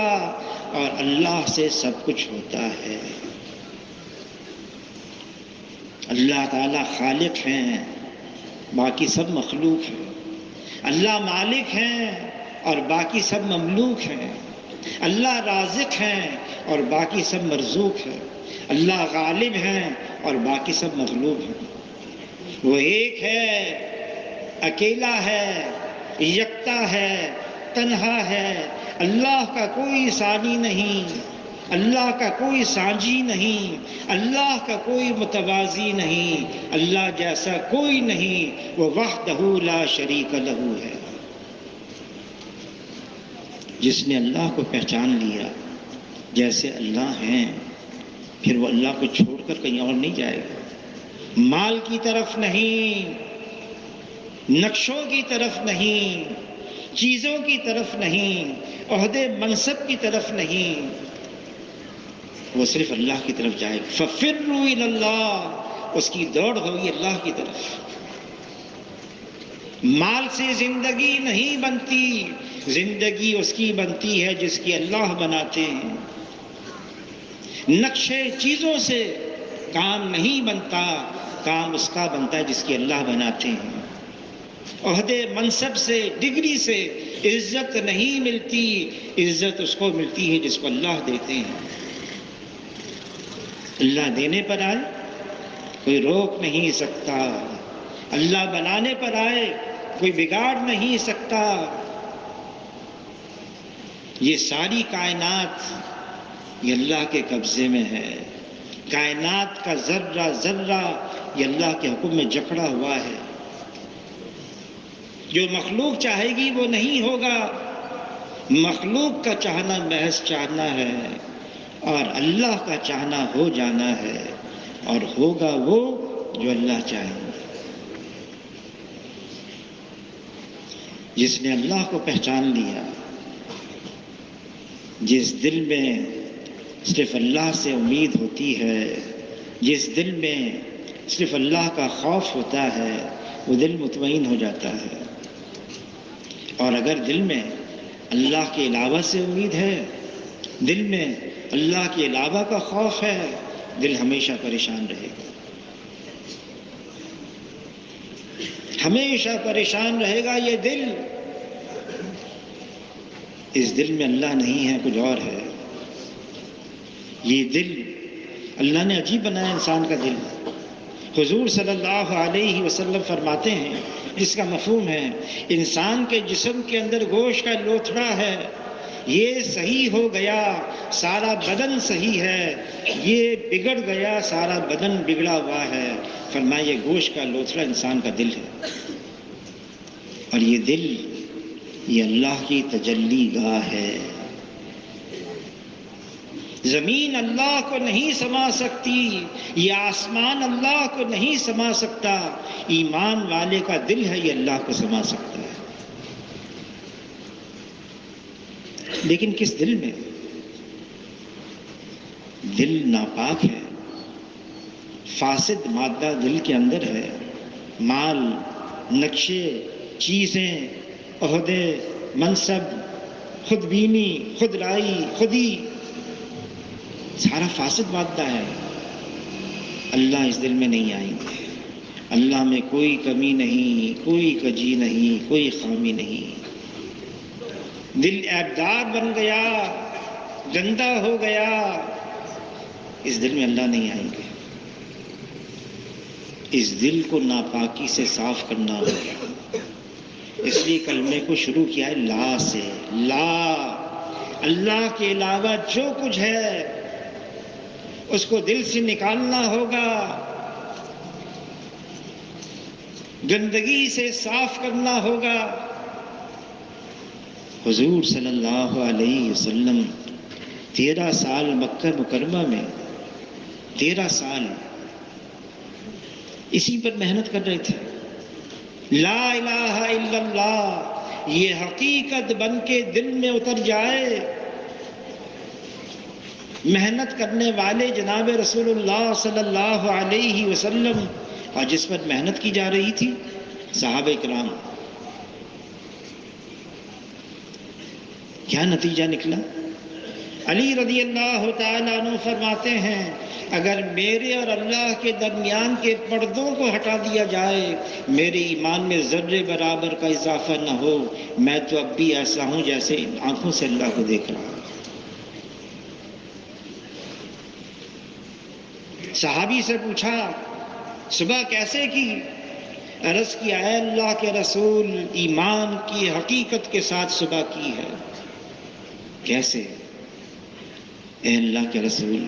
اور اللہ سے سب کچھ ہوتا ہے۔ اللہ تعالیٰ خالق ہیں، باقی سب مخلوق ہیں۔ اللہ مالک ہیں اور باقی سب مملوک ہیں۔ اللہ رازق ہیں اور باقی سب مرزوق ہیں۔ اللہ غالب ہیں اور باقی سب مغلوب ہیں۔ وہ ایک ہے، اکیلا ہے، یکتا ہے، تنہا ہے۔ اللہ کا کوئی ثانی نہیں، اللہ کا کوئی سانجی نہیں، اللہ کا کوئی متوازی نہیں، اللہ جیسا کوئی نہیں، وہ وحدہ لا شریک لہ ہے۔ جس نے اللہ کو پہچان لیا جیسے اللہ ہیں، پھر وہ اللہ کو چھوڑ کر کہیں اور نہیں جائے گا، مال کی طرف نہیں، نقشوں کی طرف نہیں، چیزوں کی طرف نہیں، عہدے منصب کی طرف نہیں، وہ صرف اللہ کی طرف جائے گا۔ فَفِرُّوا إِلَى اللَّهِ، اس کی دوڑ ہوگی اللہ کی طرف۔ مال سے زندگی نہیں بنتی، زندگی اس کی بنتی ہے جس کی اللہ بناتے ہیں۔ نقشے چیزوں سے کام نہیں بنتا، کام اس کا بنتا ہے جس کی اللہ بناتے ہیں۔ عہدے منصب سے، ڈگری سے عزت نہیں ملتی، عزت اس کو ملتی ہے جس کو اللہ دیتے ہیں۔ اللہ دینے پر آئے کوئی روک نہیں سکتا، اللہ بنانے پر آئے کوئی بگاڑ نہیں سکتا۔ یہ ساری کائنات یہ اللہ کے قبضے میں ہے، کائنات کا ذرہ ذرہ یہ اللہ کے حکم میں جکڑا ہوا ہے۔ جو مخلوق چاہے گی وہ نہیں ہوگا، مخلوق کا چاہنا محض چاہنا ہے، اور اللہ کا چاہنا ہو جانا ہے، اور ہوگا وہ جو اللہ چاہے۔ جس نے اللہ کو پہچان لیا، جس دل میں صرف اللہ سے امید ہوتی ہے، جس دل میں صرف اللہ کا خوف ہوتا ہے، وہ دل مطمئن ہو جاتا ہے۔ اور اگر دل میں اللہ کے علاوہ سے امید ہے، دل میں اللہ کے علاوہ کا خوف ہے، دل ہمیشہ پریشان رہے گا، ہمیشہ پریشان رہے گا۔ یہ دل، اس دل میں اللہ نہیں ہے، کچھ اور ہے۔ یہ دل اللہ نے عجیب بنایا انسان کا دل۔ حضور صلی اللہ علیہ وسلم فرماتے ہیں، جس کا مفہوم ہے انسان کے جسم کے اندر گوشت کا لوتھڑا ہے، یہ صحیح ہو گیا سارا بدن صحیح ہے، یہ بگڑ گیا سارا بدن بگڑا ہوا ہے۔ فرمایا یہ گوشت کا لوتھڑا انسان کا دل ہے، اور یہ دل یہ اللہ کی تجلی گاہ ہے۔ زمین اللہ کو نہیں سما سکتی، یہ آسمان اللہ کو نہیں سما سکتا، ایمان والے کا دل ہے یہ اللہ کو سما سکتا ہے۔ لیکن کس دل میں؟ دل ناپاک ہے، فاسد مادہ دل کے اندر ہے، مال، نقشے، چیزیں، عہدے، منصب، خود بینی، خود رائی، خودی، سارا فاسد مادہ ہے۔ اللہ اس دل میں نہیں آئیں گے۔ اللہ میں کوئی کمی نہیں، کوئی کجی نہیں، کوئی خامی نہیں۔ دل عیبدار بن گیا، گندا ہو گیا، اس دل میں اللہ نہیں آئیں گے۔ اس دل کو ناپاکی سے صاف کرنا ہوگا۔ اس لیے کلمے کو شروع کیا ہے لا سے۔ لا، اللہ کے علاوہ جو کچھ ہے اس کو دل سے نکالنا ہوگا، گندگی سے صاف کرنا ہوگا۔ حضور صلی اللہ علیہ وسلم 13 سال مکہ مکرمہ میں 13 سال اسی پر محنت کر رہے تھے۔ لا الہ الا اللہ یہ حقیقت بن کے دل میں اتر جائے، محنت کرنے والے جناب رسول اللہ صلی اللہ علیہ وسلم، اور جس پر محنت کی جا رہی تھی صحابہ کرام، کیا نتیجہ نکلا؟ علی رضی اللہ تعالیٰ عنہ فرماتے ہیں، اگر میرے اور اللہ کے درمیان کے پردوں کو ہٹا دیا جائے، میرے ایمان میں ذرے برابر کا اضافہ نہ ہو، میں تو اب بھی ایسا ہوں جیسے ان آنکھوں سے اللہ کو دیکھ رہا ہوں۔ صحابی سے پوچھا صبح کیسے کی؟ عرض کیا ہے اللہ کے رسول ایمان کی حقیقت کے ساتھ صبح کی ہے۔ کیسے؟ اے اللہ کے رسول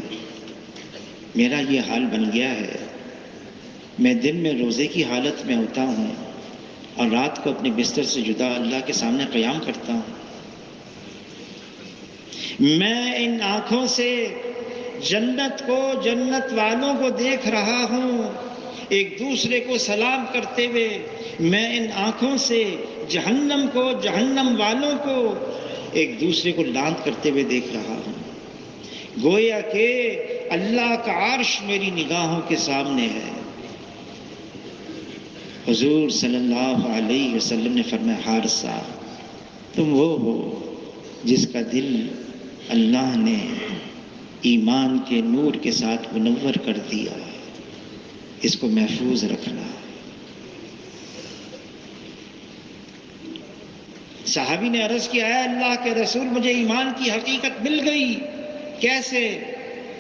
میرا یہ حال بن گیا ہے، میں دن میں روزے کی حالت میں ہوتا ہوں اور رات کو اپنے بستر سے جدا اللہ کے سامنے قیام کرتا ہوں۔ میں ان آنکھوں سے جنت کو، جنت والوں کو دیکھ رہا ہوں، ایک دوسرے کو سلام کرتے ہوئے میں ان آنکھوں سے جہنم کو، جہنم والوں کو ایک دوسرے کو لانت کرتے ہوئے دیکھ رہا ہوں۔ گویا کہ اللہ کا عرش میری نگاہوں کے سامنے ہے۔ حضور صلی اللہ علیہ وسلم نے فرمایا حارثہ تم وہ ہو جس کا دل اللہ نے ایمان کے نور کے ساتھ منور کر دیا، اس کو محفوظ رکھنا۔ صحابی نے عرض کیا ہے اللہ کے رسول مجھے ایمان کی حقیقت مل گئی، کیسے؟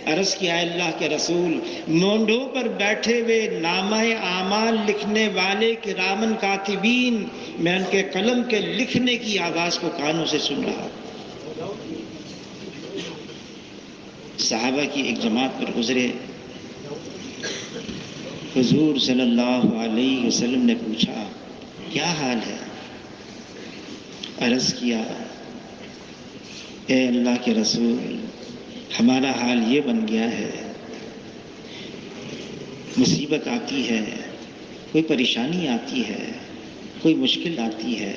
عرض کیا ہے اللہ کے رسول مونڈوں پر بیٹھے ہوئے نامہ اعمال لکھنے والے کرامن کاتبین، میں ان کے قلم کے لکھنے کی آواز کو کانوں سے سن رہا۔ صحابہ کی ایک جماعت پر گزرے، حضور صلی اللہ علیہ وسلم نے پوچھا کیا حال ہے؟ عرض کیا اے اللہ کے رسول ہمارا حال یہ بن گیا ہے، مصیبت آتی ہے، کوئی پریشانی آتی ہے، کوئی مشکل آتی ہے،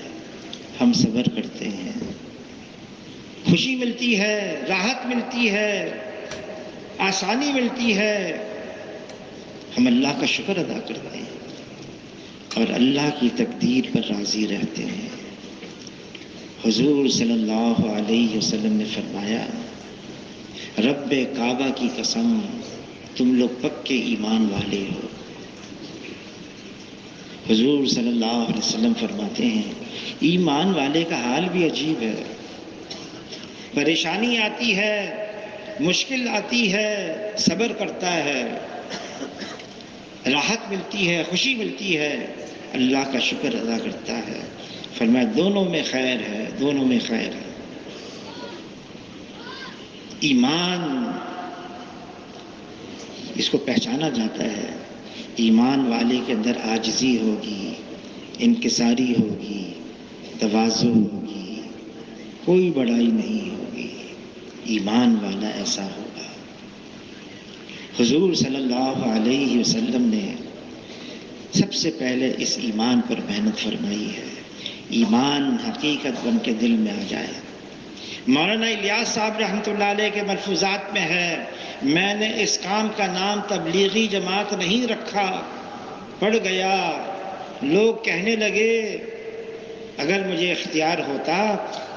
ہم صبر کرتے ہیں، خوشی ملتی ہے، راحت ملتی ہے، آسانی ملتی ہے، ہم اللہ کا شکر ادا کرتے ہیں اور اللہ کی تقدیر پر راضی رہتے ہیں۔ حضور صلی اللہ علیہ وسلم نے فرمایا رب کعبہ کی قسم تم لوگ پکے ایمان والے ہو۔ حضور صلی اللہ علیہ وسلم فرماتے ہیں ایمان والے کا حال بھی عجیب ہے، پریشانی آتی ہے، مشکل آتی ہے، صبر کرتا ہے، راحت ملتی ہے، خوشی ملتی ہے، اللہ کا شکر ادا کرتا ہے۔ فرمایا دونوں میں خیر ہے، دونوں میں خیر ہے۔ ایمان اس کو پہچانا جاتا ہے، ایمان والے کے اندر عاجزی ہوگی، انکساری ہوگی، تواضع ہوگی، کوئی بڑائی نہیں ہوگی، ایمان والا ایسا ہوگا۔ حضور صلی اللہ علیہ وسلم نے سب سے پہلے اس ایمان پر محنت فرمائی ہے، ایمان حقیقت بن کے دل میں آ جائے۔ مولانا الیاس صاحب رحمۃ اللہ علیہ کے ملفوظات میں ہے میں نے اس کام کا نام تبلیغی جماعت نہیں رکھا، پڑ گیا، لوگ کہنے لگے اگر مجھے اختیار ہوتا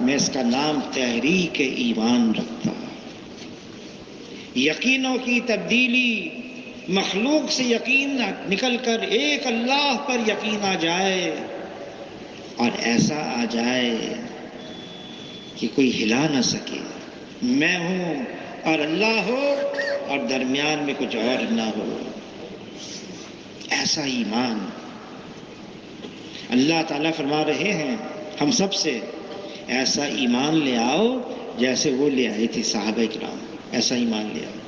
میں اس کا نام تحریک ایمان رکھتا۔ یقینوں کی تبدیلی، مخلوق سے یقین نکل کر ایک اللہ پر یقین آ جائے اور ایسا آ جائے کہ کوئی ہلا نہ سکے، میں ہوں اور اللہ ہو اور درمیان میں کچھ اور نہ ہو، ایسا ایمان۔ اللہ تعالیٰ فرما رہے ہیں ہم سب سے ایسا ایمان لے آؤ جیسے وہ لے آئے تھے صحابہ کرام، ایسا ایمان لے آؤ۔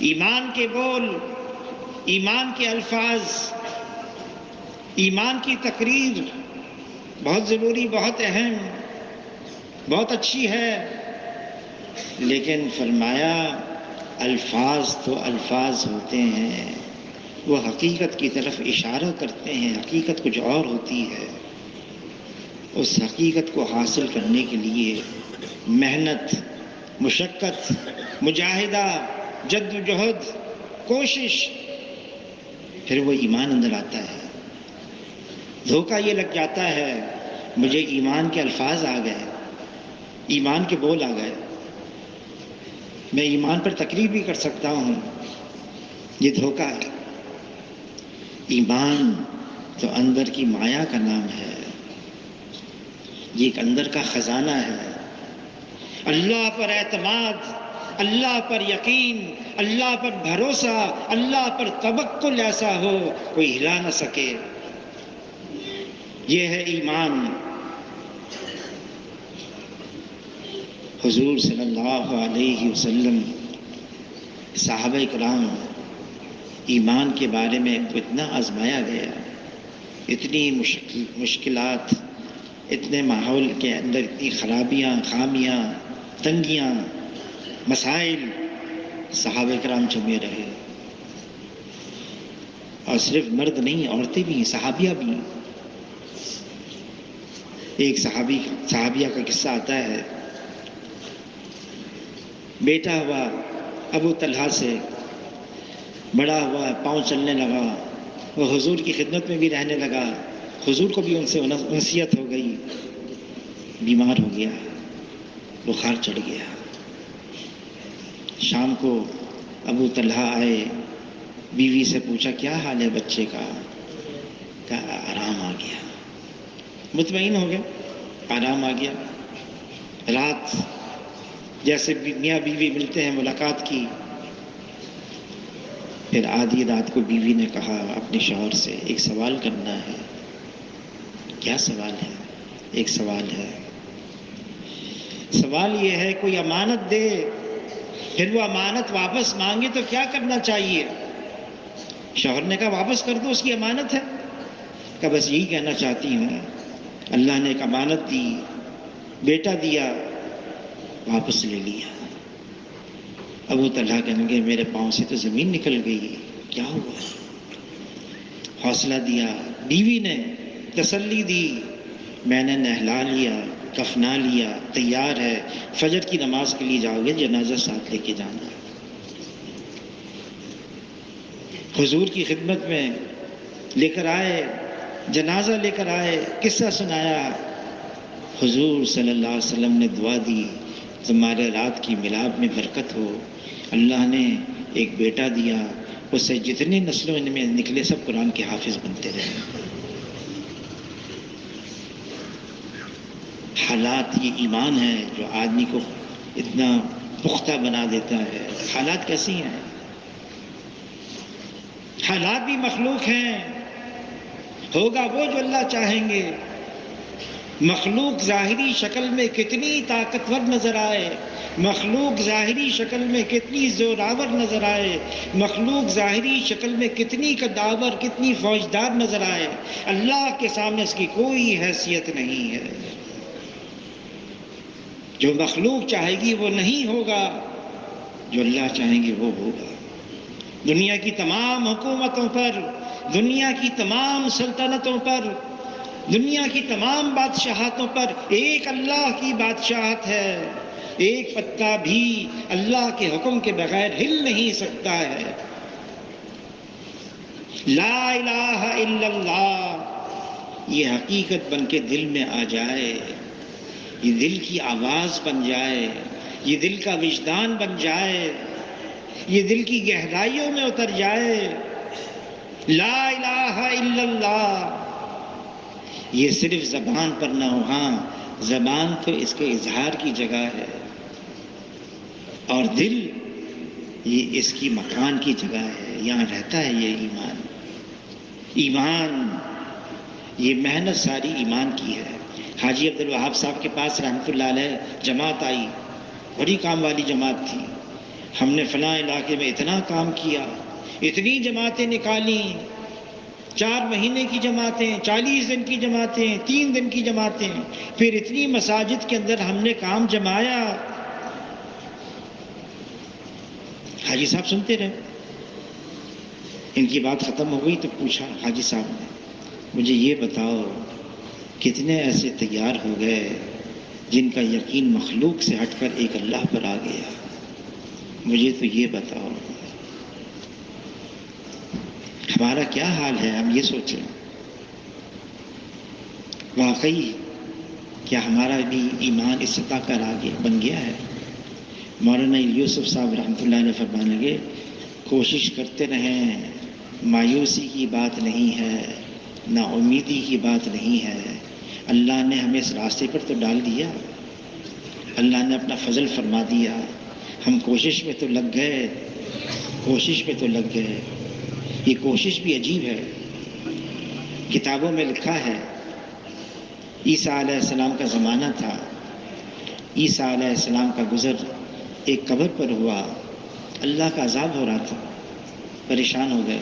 ایمان کے بول، ایمان کے الفاظ، ایمان کی تقریر بہت ضروری، بہت اہم، بہت اچھی ہے، لیکن فرمایا الفاظ تو الفاظ ہوتے ہیں، وہ حقیقت کی طرف اشارہ کرتے ہیں، حقیقت کچھ اور ہوتی ہے۔ اس حقیقت کو حاصل کرنے کے لیے محنت، مشقت، مجاہدہ، جد و جہد، کوشش، پھر وہ ایمان اندر آتا ہے۔ دھوکہ یہ لگ جاتا ہے مجھے ایمان کے الفاظ آ گئے، ایمان کے بول آ گئے، میں ایمان پر تقریر بھی کر سکتا ہوں، یہ دھوکہ ہے۔ ایمان تو اندر کی مایا کا نام ہے، یہ ایک اندر کا خزانہ ہے۔ اللہ پر اعتماد، اللہ پر یقین، اللہ پر بھروسہ، اللہ پر توکل ایسا ہو کوئی ہلا نہ سکے، یہ ہے ایمان۔ حضور صلی اللہ علیہ وسلم، صحابہ کرام ایمان کے بارے میں اتنا آزمایا گیا، اتنی مشکلات، اتنے ماحول کے اندر اتنی خرابیاں، خامیاں، تنگیاں، مسائل، صحابہ کرام جمے رہے، اور صرف مرد نہیں، عورتیں بھی ہیں، صحابیہ بھی ہیں۔ ایک صحابیہ کا قصہ آتا ہے، بیٹا ہوا ابو طلحہ سے، بڑا ہوا، پاؤں چلنے لگا، وہ حضور کی خدمت میں بھی رہنے لگا، حضور کو بھی ان سے انسیت ہو گئی، بیمار ہو گیا، بخار چڑھ گیا۔ شام کو ابو طلحہ آئے، بیوی سے پوچھا کیا حال ہے بچے کا؟ کہا آرام آ گیا، مطمئن ہو گیا، آرام آ گیا۔ رات جیسے میاں بیوی ملتے ہیں، ملاقات کی، پھر آدھی رات کو بیوی نے کہا اپنے شوہر سے ایک سوال کرنا ہے۔ کیا سوال ہے؟ ایک سوال ہے، سوال یہ ہے کوئی امانت دے، پھر وہ امانت واپس مانگے تو کیا کرنا چاہیے؟ شوہر نے کہا واپس کر دو، اس کی امانت ہے۔ کہا بس یہی کہنا چاہتی ہوں، اللہ نے ایک امانت دی، بیٹا دیا، واپس لے لیا۔ ابو طلحہ کہنے لگے میرے پاؤں سے تو زمین نکل گئی، کیا ہوا؟ حوصلہ دیا، بیوی نے تسلی دی، میں نے نہلا لیا، کفنا لیا، تیار ہے، فجر کی نماز کے لیے جاؤ گے، جنازہ ساتھ لے کے جانا۔ حضور کی خدمت میں لے کر آئے، جنازہ لے کر آئے، قصہ سنایا۔ حضور صلی اللہ علیہ وسلم نے دعا دی تمہارے رات کی ملاد میں برکت ہو، اللہ نے ایک بیٹا دیا، اس سے جتنے نسلوں میں نکلے سب قرآن کے حافظ بنتے رہے۔ حالات یہ ایمان ہے جو آدمی کو اتنا پختہ بنا دیتا ہے۔ حالات کیسی ہیں؟ حالات بھی مخلوق ہیں، ہوگا وہ جو اللہ چاہیں گے۔ مخلوق ظاہری شکل میں کتنی طاقتور نظر آئے، مخلوق ظاہری شکل میں کتنی زوراور نظر آئے، مخلوق ظاہری شکل میں کتنی قداور، کتنی فوجدار نظر آئے، اللہ کے سامنے اس کی کوئی حیثیت نہیں ہے۔ جو مخلوق چاہے گی وہ نہیں ہوگا، جو اللہ چاہیں گے وہ ہوگا۔ دنیا کی تمام حکومتوں پر، دنیا کی تمام سلطنتوں پر، دنیا کی تمام بادشاہتوں پر ایک اللہ کی بادشاہت ہے، ایک پتا بھی اللہ کے حکم کے بغیر ہل نہیں سکتا ہے۔ لا الہ الا اللہ، یہ حقیقت بن کے دل میں آ جائے، یہ دل کی آواز بن جائے، یہ دل کا وجدان بن جائے، یہ دل کی گہرائیوں میں اتر جائے۔ لا الہ الا اللہ، یہ صرف زبان پر نہ ہو، ہاں زبان تو اس کے اظہار کی جگہ ہے، اور دل یہ اس کی مکان کی جگہ ہے، یہاں رہتا ہے یہ ایمان۔ ایمان یہ محنت ساری ایمان کی ہے۔ حاجی عبدالوہاب صاحب کے پاس رحمۃ اللہ علیہ جماعت آئی، بڑی کام والی جماعت تھی، ہم نے فلاں علاقے میں اتنا کام کیا، اتنی جماعتیں نکالیں، 4 مہینے کی جماعتیں، 40 دن کی جماعتیں، 3 دن کی جماعتیں، پھر اتنی مساجد کے اندر ہم نے کام جمایا۔ حاجی صاحب سنتے رہے، ان کی بات ختم ہو گئی تو پوچھا حاجی صاحب نے مجھے یہ بتاؤ کتنے ایسے تیار ہو گئے جن کا یقین مخلوق سے ہٹ کر ایک اللہ پر آ گیا؟ مجھے تو یہ بتاؤ ہمارا کیا حال ہے؟ ہم یہ سوچیں واقعی کیا ہمارا بھی ایمان اس سطح کا آگے بن گیا ہے؟ مولانا یوسف صاحب رحمۃ اللہ علیہ فرمانے لگے کوشش کرتے رہیں، مایوسی کی بات نہیں ہے، نا امیدی کی بات نہیں ہے، اللہ نے ہمیں اس راستے پر تو ڈال دیا، اللہ نے اپنا فضل فرما دیا، ہم کوشش میں تو لگ گئے، کوشش میں تو لگ گئے۔ یہ کوشش بھی عجیب ہے، کتابوں میں لکھا ہے عیسیٰ علیہ السلام کا زمانہ تھا، عیسیٰ علیہ السلام کا گزر ایک قبر پر ہوا، اللہ کا عذاب ہو رہا تھا، پریشان ہو گئے،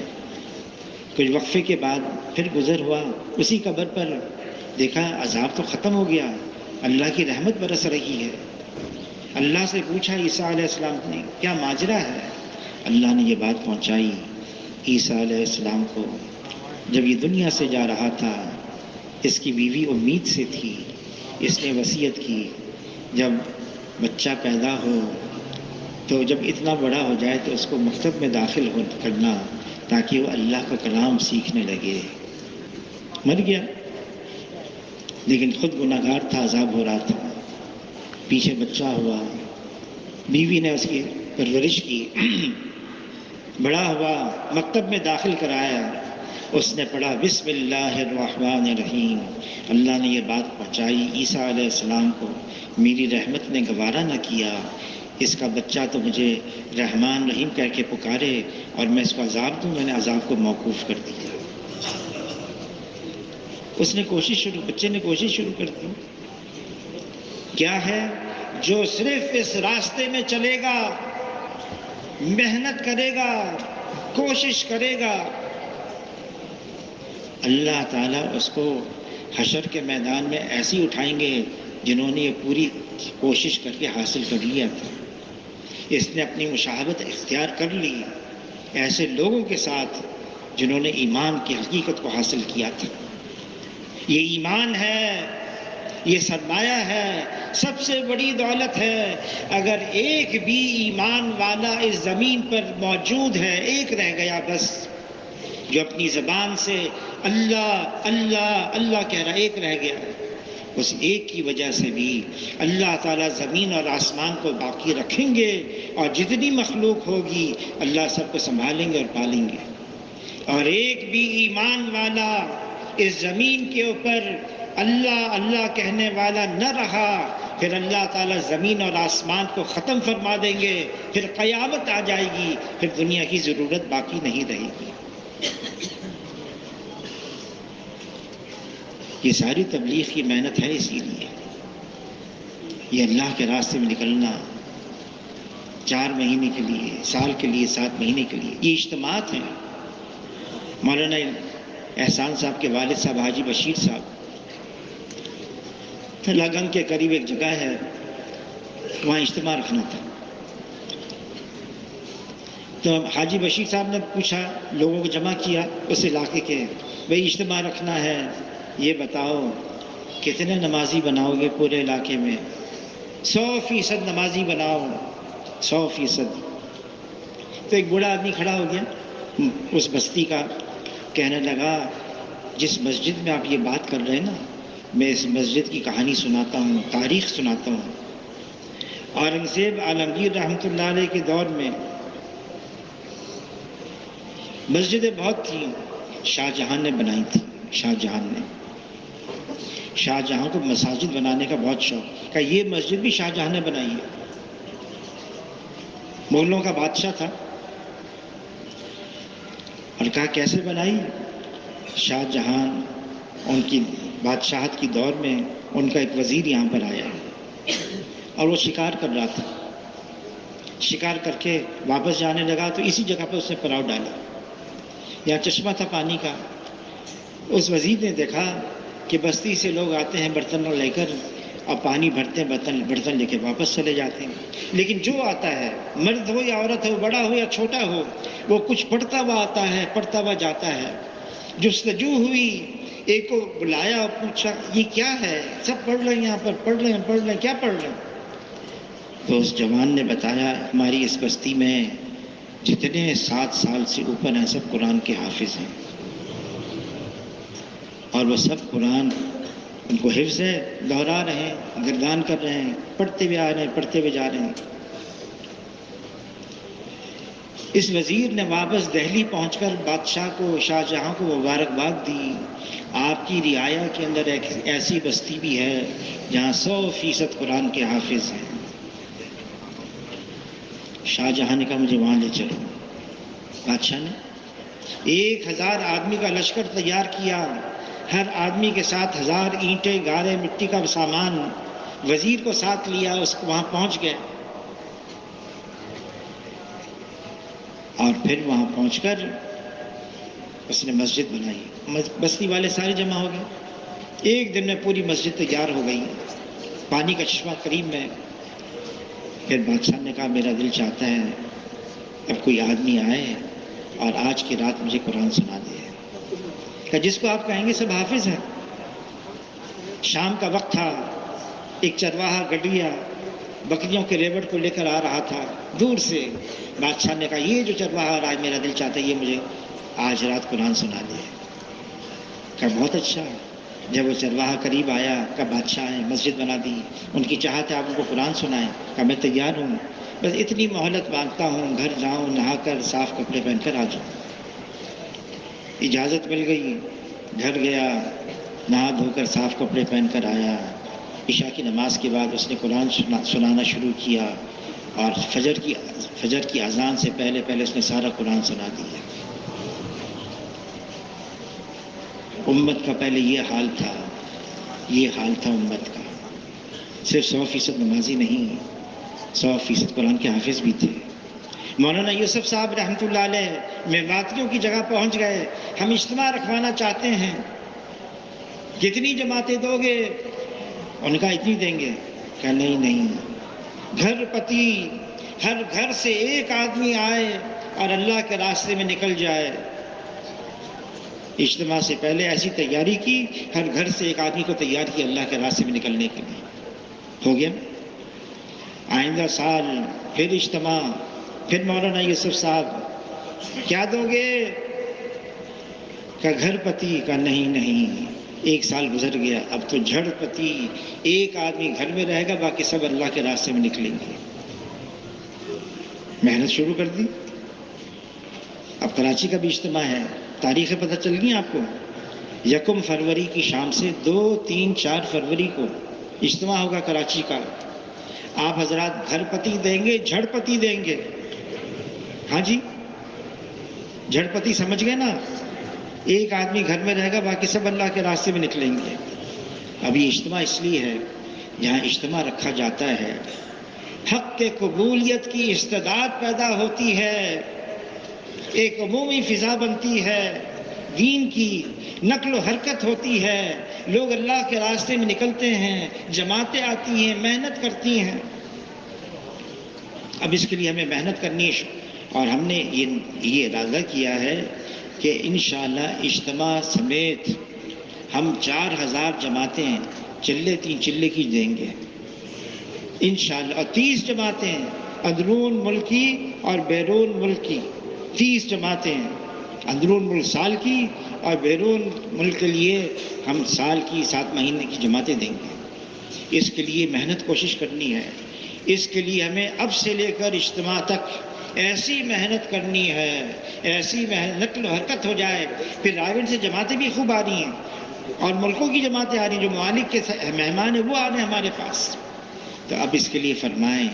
کچھ وقفے کے بعد پھر گزر ہوا اسی قبر پر، دیکھا عذاب تو ختم ہو گیا، اللہ کی رحمت برس رہی ہے۔ اللہ سے پوچھا عیسیٰ علیہ السلام نے کیا ماجرا ہے؟ اللہ نے یہ بات پہنچائی عیسیٰ علیہ السلام کو، جب یہ دنیا سے جا رہا تھا اس کی بیوی امید سے تھی، اس نے وصیت کی جب بچہ پیدا ہو تو جب اتنا بڑا ہو جائے تو اس کو مکتب میں داخل کرنا تاکہ وہ اللہ کا کلام سیکھنے لگے. مر گیا لیکن خود گناہ گار تھا، عذاب ہو رہا تھا. پیچھے بچہ ہوا، بیوی نے اس کی پرورش کی، بڑا ہوا، مکتب میں داخل کرایا. اس نے پڑھا بسم اللہ الرحمن الرحیم. اللہ نے یہ بات پہنچائی عیسیٰ علیہ السلام کو، میری رحمت نے گوارا نہ کیا، اس کا بچہ تو مجھے رحمان رحیم کہہ کے پکارے اور میں اس کو عذاب دوں، میں نے عذاب کو موقوف کر دیا. اس نے بچے نے کوشش شروع کر دی. کیا ہے؟ جو صرف اس راستے میں چلے گا، محنت کرے گا، کوشش کرے گا، اللہ تعالیٰ اس کو حشر کے میدان میں ایسی اٹھائیں گے جنہوں نے یہ پوری کوشش کر کے حاصل کر لیا تھا. اس نے اپنی مشابہت اختیار کر لی ایسے لوگوں کے ساتھ جنہوں نے ایمان کی حقیقت کو حاصل کیا تھا. یہ ایمان ہے، یہ سرمایہ ہے، سب سے بڑی دولت ہے. اگر ایک بھی ایمان والا اس زمین پر موجود ہے، ایک رہ گیا بس، جو اپنی زبان سے اللہ اللہ اللہ کہہ رہا، ایک رہ گیا، اس ایک کی وجہ سے بھی اللہ تعالیٰ زمین اور آسمان کو باقی رکھیں گے اور جتنی مخلوق ہوگی اللہ سب کو سنبھالیں گے اور پالیں گے. اور ایک بھی ایمان والا اس زمین کے اوپر اللہ اللہ کہنے والا نہ رہا، پھر اللہ تعالیٰ زمین اور آسمان کو ختم فرما دیں گے، پھر قیامت آ جائے گی، پھر دنیا کی ضرورت باقی نہیں رہے گی. یہ ساری تبلیغ کی محنت ہے. اسی لیے یہ اللہ کے راستے میں نکلنا 4 مہینے کے لیے، سال کے لیے، 7 مہینے کے لیے، یہ اجتماعات ہیں. مولانا احسان صاحب کے والد صاحب حاجی بشیر صاحب، لگن کے قریب ایک جگہ ہے، وہاں اجتماع رکھنا تھا. تو حاجی بشیر صاحب نے پوچھا، لوگوں کو جمع کیا اس علاقے کے، بھئی اجتماع رکھنا ہے، یہ بتاؤ کتنے نمازی بناؤ گے پورے علاقے میں؟ 100% نمازی بناؤ، 100%. تو ایک بوڑھا آدمی کھڑا ہو گیا اس بستی کا، کہنے لگا جس مسجد میں آپ یہ بات کر رہے ہیں نا، میں اس مسجد کی کہانی سناتا ہوں، تاریخ سناتا ہوں. اورنگزیب عالمگیر رحمۃ اللہ علیہ کے دور میں مسجدیں بہت تھیں، شاہ جہاں نے بنائی تھی. شاہ جہاں کو مساجد بنانے کا بہت شوق، کہ یہ مسجد بھی شاہ جہاں نے بنائی ہے. مغلوں کا بادشاہ تھا اور کہا کیسے بنائی؟ شاہ جہاں ان کی بادشاہت کی دور میں ان کا ایک وزیر یہاں پر آیا اور وہ شکار کر رہا تھا. شکار کر کے واپس جانے لگا تو اسی جگہ پہ اس نے پڑاؤ ڈالا. یہاں چشمہ تھا پانی کا. اس وزیر نے دیکھا کہ بستی سے لوگ آتے ہیں برتن لے کر اور پانی بھرتے ہیں، برتن لے کے واپس چلے جاتے ہیں. لیکن جو آتا ہے، مرد ہو یا عورت ہو، بڑا ہو یا چھوٹا ہو، وہ کچھ پڑھتا ہوا آتا ہے، پڑھتا ہوا جاتا ہے. جستجو ہوئی، ایک کو بلایا اور پوچھا یہ کیا ہے؟ سب پڑھ رہے ہیں یہاں پر، پڑھ رہے ہیں، کیا پڑھ رہے ہیں؟ تو اس جوان نے بتایا ہماری اس بستی میں جتنے 7 سال سے اوپر ہیں سب قرآن کے حافظ ہیں، اور وہ سب قرآن ان کو حفظ ہے، دہرا رہے ہیں، گردان کر رہے ہیں، پڑھتے ہوئے آ رہے ہیں، پڑھتے ہوئے جا رہے ہیں. اس وزیر نے واپس دہلی پہنچ کر بادشاہ کو، شاہ جہاں کو مبارکباد دی. آپ کی رعایا کے اندر ایک ایسی بستی بھی ہے جہاں 100% قرآن کے حافظ ہیں. شاہ جہاں نے کہا مجھے وہاں لے چلو. بادشاہ نے 1000 آدمی کا لشکر تیار کیا، ہر آدمی کے ساتھ 1000 اینٹیں، گارے، مٹی کا سامان. وزیر کو ساتھ لیا، اس کو وہاں پہنچ گئے اور پھر وہاں پہنچ کر اس نے مسجد بنائی. بستی والے سارے جمع ہو گئے. ایک دن میں پوری مسجد تیار ہو گئی، پانی کا چشمہ قریب میں. پھر بادشاہ نے کہا میرا دل چاہتا ہے اب کوئی آدمی آئے اور آج کی رات مجھے قرآن سنا دے، کہ جس کو آپ کہیں گے سب حافظ ہیں. شام کا وقت تھا، ایک چرواہا گڈیا بکریوں کے ریوڑ کو لے کر آ رہا تھا دور سے. بادشاہ نے کہا یہ جو چرواہا آ رہا ہے میرا دل چاہتا ہے یہ مجھے آج رات قرآن سنا دے. کہا بہت اچھا. جب وہ چرواہا قریب آیا کہا بادشاہ ہیں مسجد بنا دی ان کی چاہت ہے آپ ان کو قرآن سنائیں. کہا میں تیار ہوں بس اتنی مہلت مانگتا ہوں گھر جاؤں نہا کر صاف کپڑے پہن کر آ جاؤں. اجازت مل گئی. گھر گیا نہا دھو کر صاف کپڑے پہن کر آیا. عشاء کی نماز کے بعد اس نے قرآن سنانا شروع کیا اور فجر کی اذان سے پہلے اس نے سارا قرآن سنا دیا. امت کا پہلے یہ حال تھا امت کا. صرف 100% نمازی نہیں 100% قرآن کے حافظ بھی تھے. مولانا یوسف صاحب رحمۃ اللہ علیہ میواتیوں کی جگہ پہنچ گئے. ہم اجتماع رکھوانا چاہتے ہیں کتنی جماعتیں دو گے؟ ان کا اتنی دیں گے. کہ نہیں گھر پتی ہر گھر سے ایک آدمی آئے اور اللہ کے راستے میں نکل جائے. اجتماع سے پہلے ایسی تیاری کی ہر گھر سے ایک آدمی کو تیار کیا اللہ کے راستے میں نکلنے کے لیے. ہو گیا. آئندہ سال پھر اجتماع پھر مولانا یوسف صاحب کیا دو گے؟ کہ گھر پتی. کا نہیں. ایک سال گزر گیا اب تو جھڑ پتی ایک آدمی گھر میں رہے گا باقی سب اللہ کے راستے میں نکلیں گے. محنت شروع کر دی. اب کراچی کا بھی اجتماع ہے. تاریخیں پتہ چل گئی آپ کو. 1 فروری کی شام سے 2, 3, 4 فروری کو اجتماع ہوگا کراچی کا. آپ حضرات گھر پتی دیں گے جھڑ پتی دیں گے؟ ہاں جی جھڑ پتی سمجھ گئے نا. ایک آدمی گھر میں رہے گا باقی سب اللہ کے راستے میں نکلیں گے. ابھی اجتماع اس لیے ہے جہاں اجتماع رکھا جاتا ہے حق کے قبولیت کی استعداد پیدا ہوتی ہے. ایک عمومی فضا بنتی ہے. دین کی نقل و حرکت ہوتی ہے. لوگ اللہ کے راستے میں نکلتے ہیں. جماعتیں آتی ہیں محنت کرتی ہیں. اب اس کے لیے ہمیں محنت کرنی ہے اور ہم نے یہ ارادہ کیا ہے کہ انشاءاللہ اجتماع سمیت ہم 4000 جماعتیں چلے کی دیں گے انشاءاللہ. اور 30 جماعتیں اندرون ملکی اور بیرون ملک کی. 30 جماعتیں اندرون ملک سال کی اور بیرون ملک کے لیے ہم سال کی 7 مہینے کی جماعتیں دیں گے. اس کے لیے محنت کوشش کرنی ہے. اس کے لیے ہمیں اب سے لے کر اجتماع تک ایسی محنت کرنی ہے ایسی نقل و حرکت ہو جائے. پھر رائے سے جماعتیں بھی خوب آ رہی ہیں اور ملکوں کی جماعتیں آ رہی ہیں. جو ممالک کے مہمان ہیں وہ آ رہے ہیں ہمارے پاس. تو اب اس کے لیے فرمائیں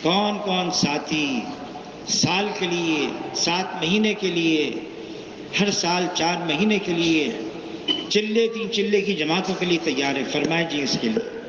کون کون ساتھی سال کے لیے 7 مہینے کے لیے ہر سال 4 مہینے کے لیے 3 چلے کی جماعتوں کے لیے تیار ہے؟ فرمائیں جی اس کے لیے.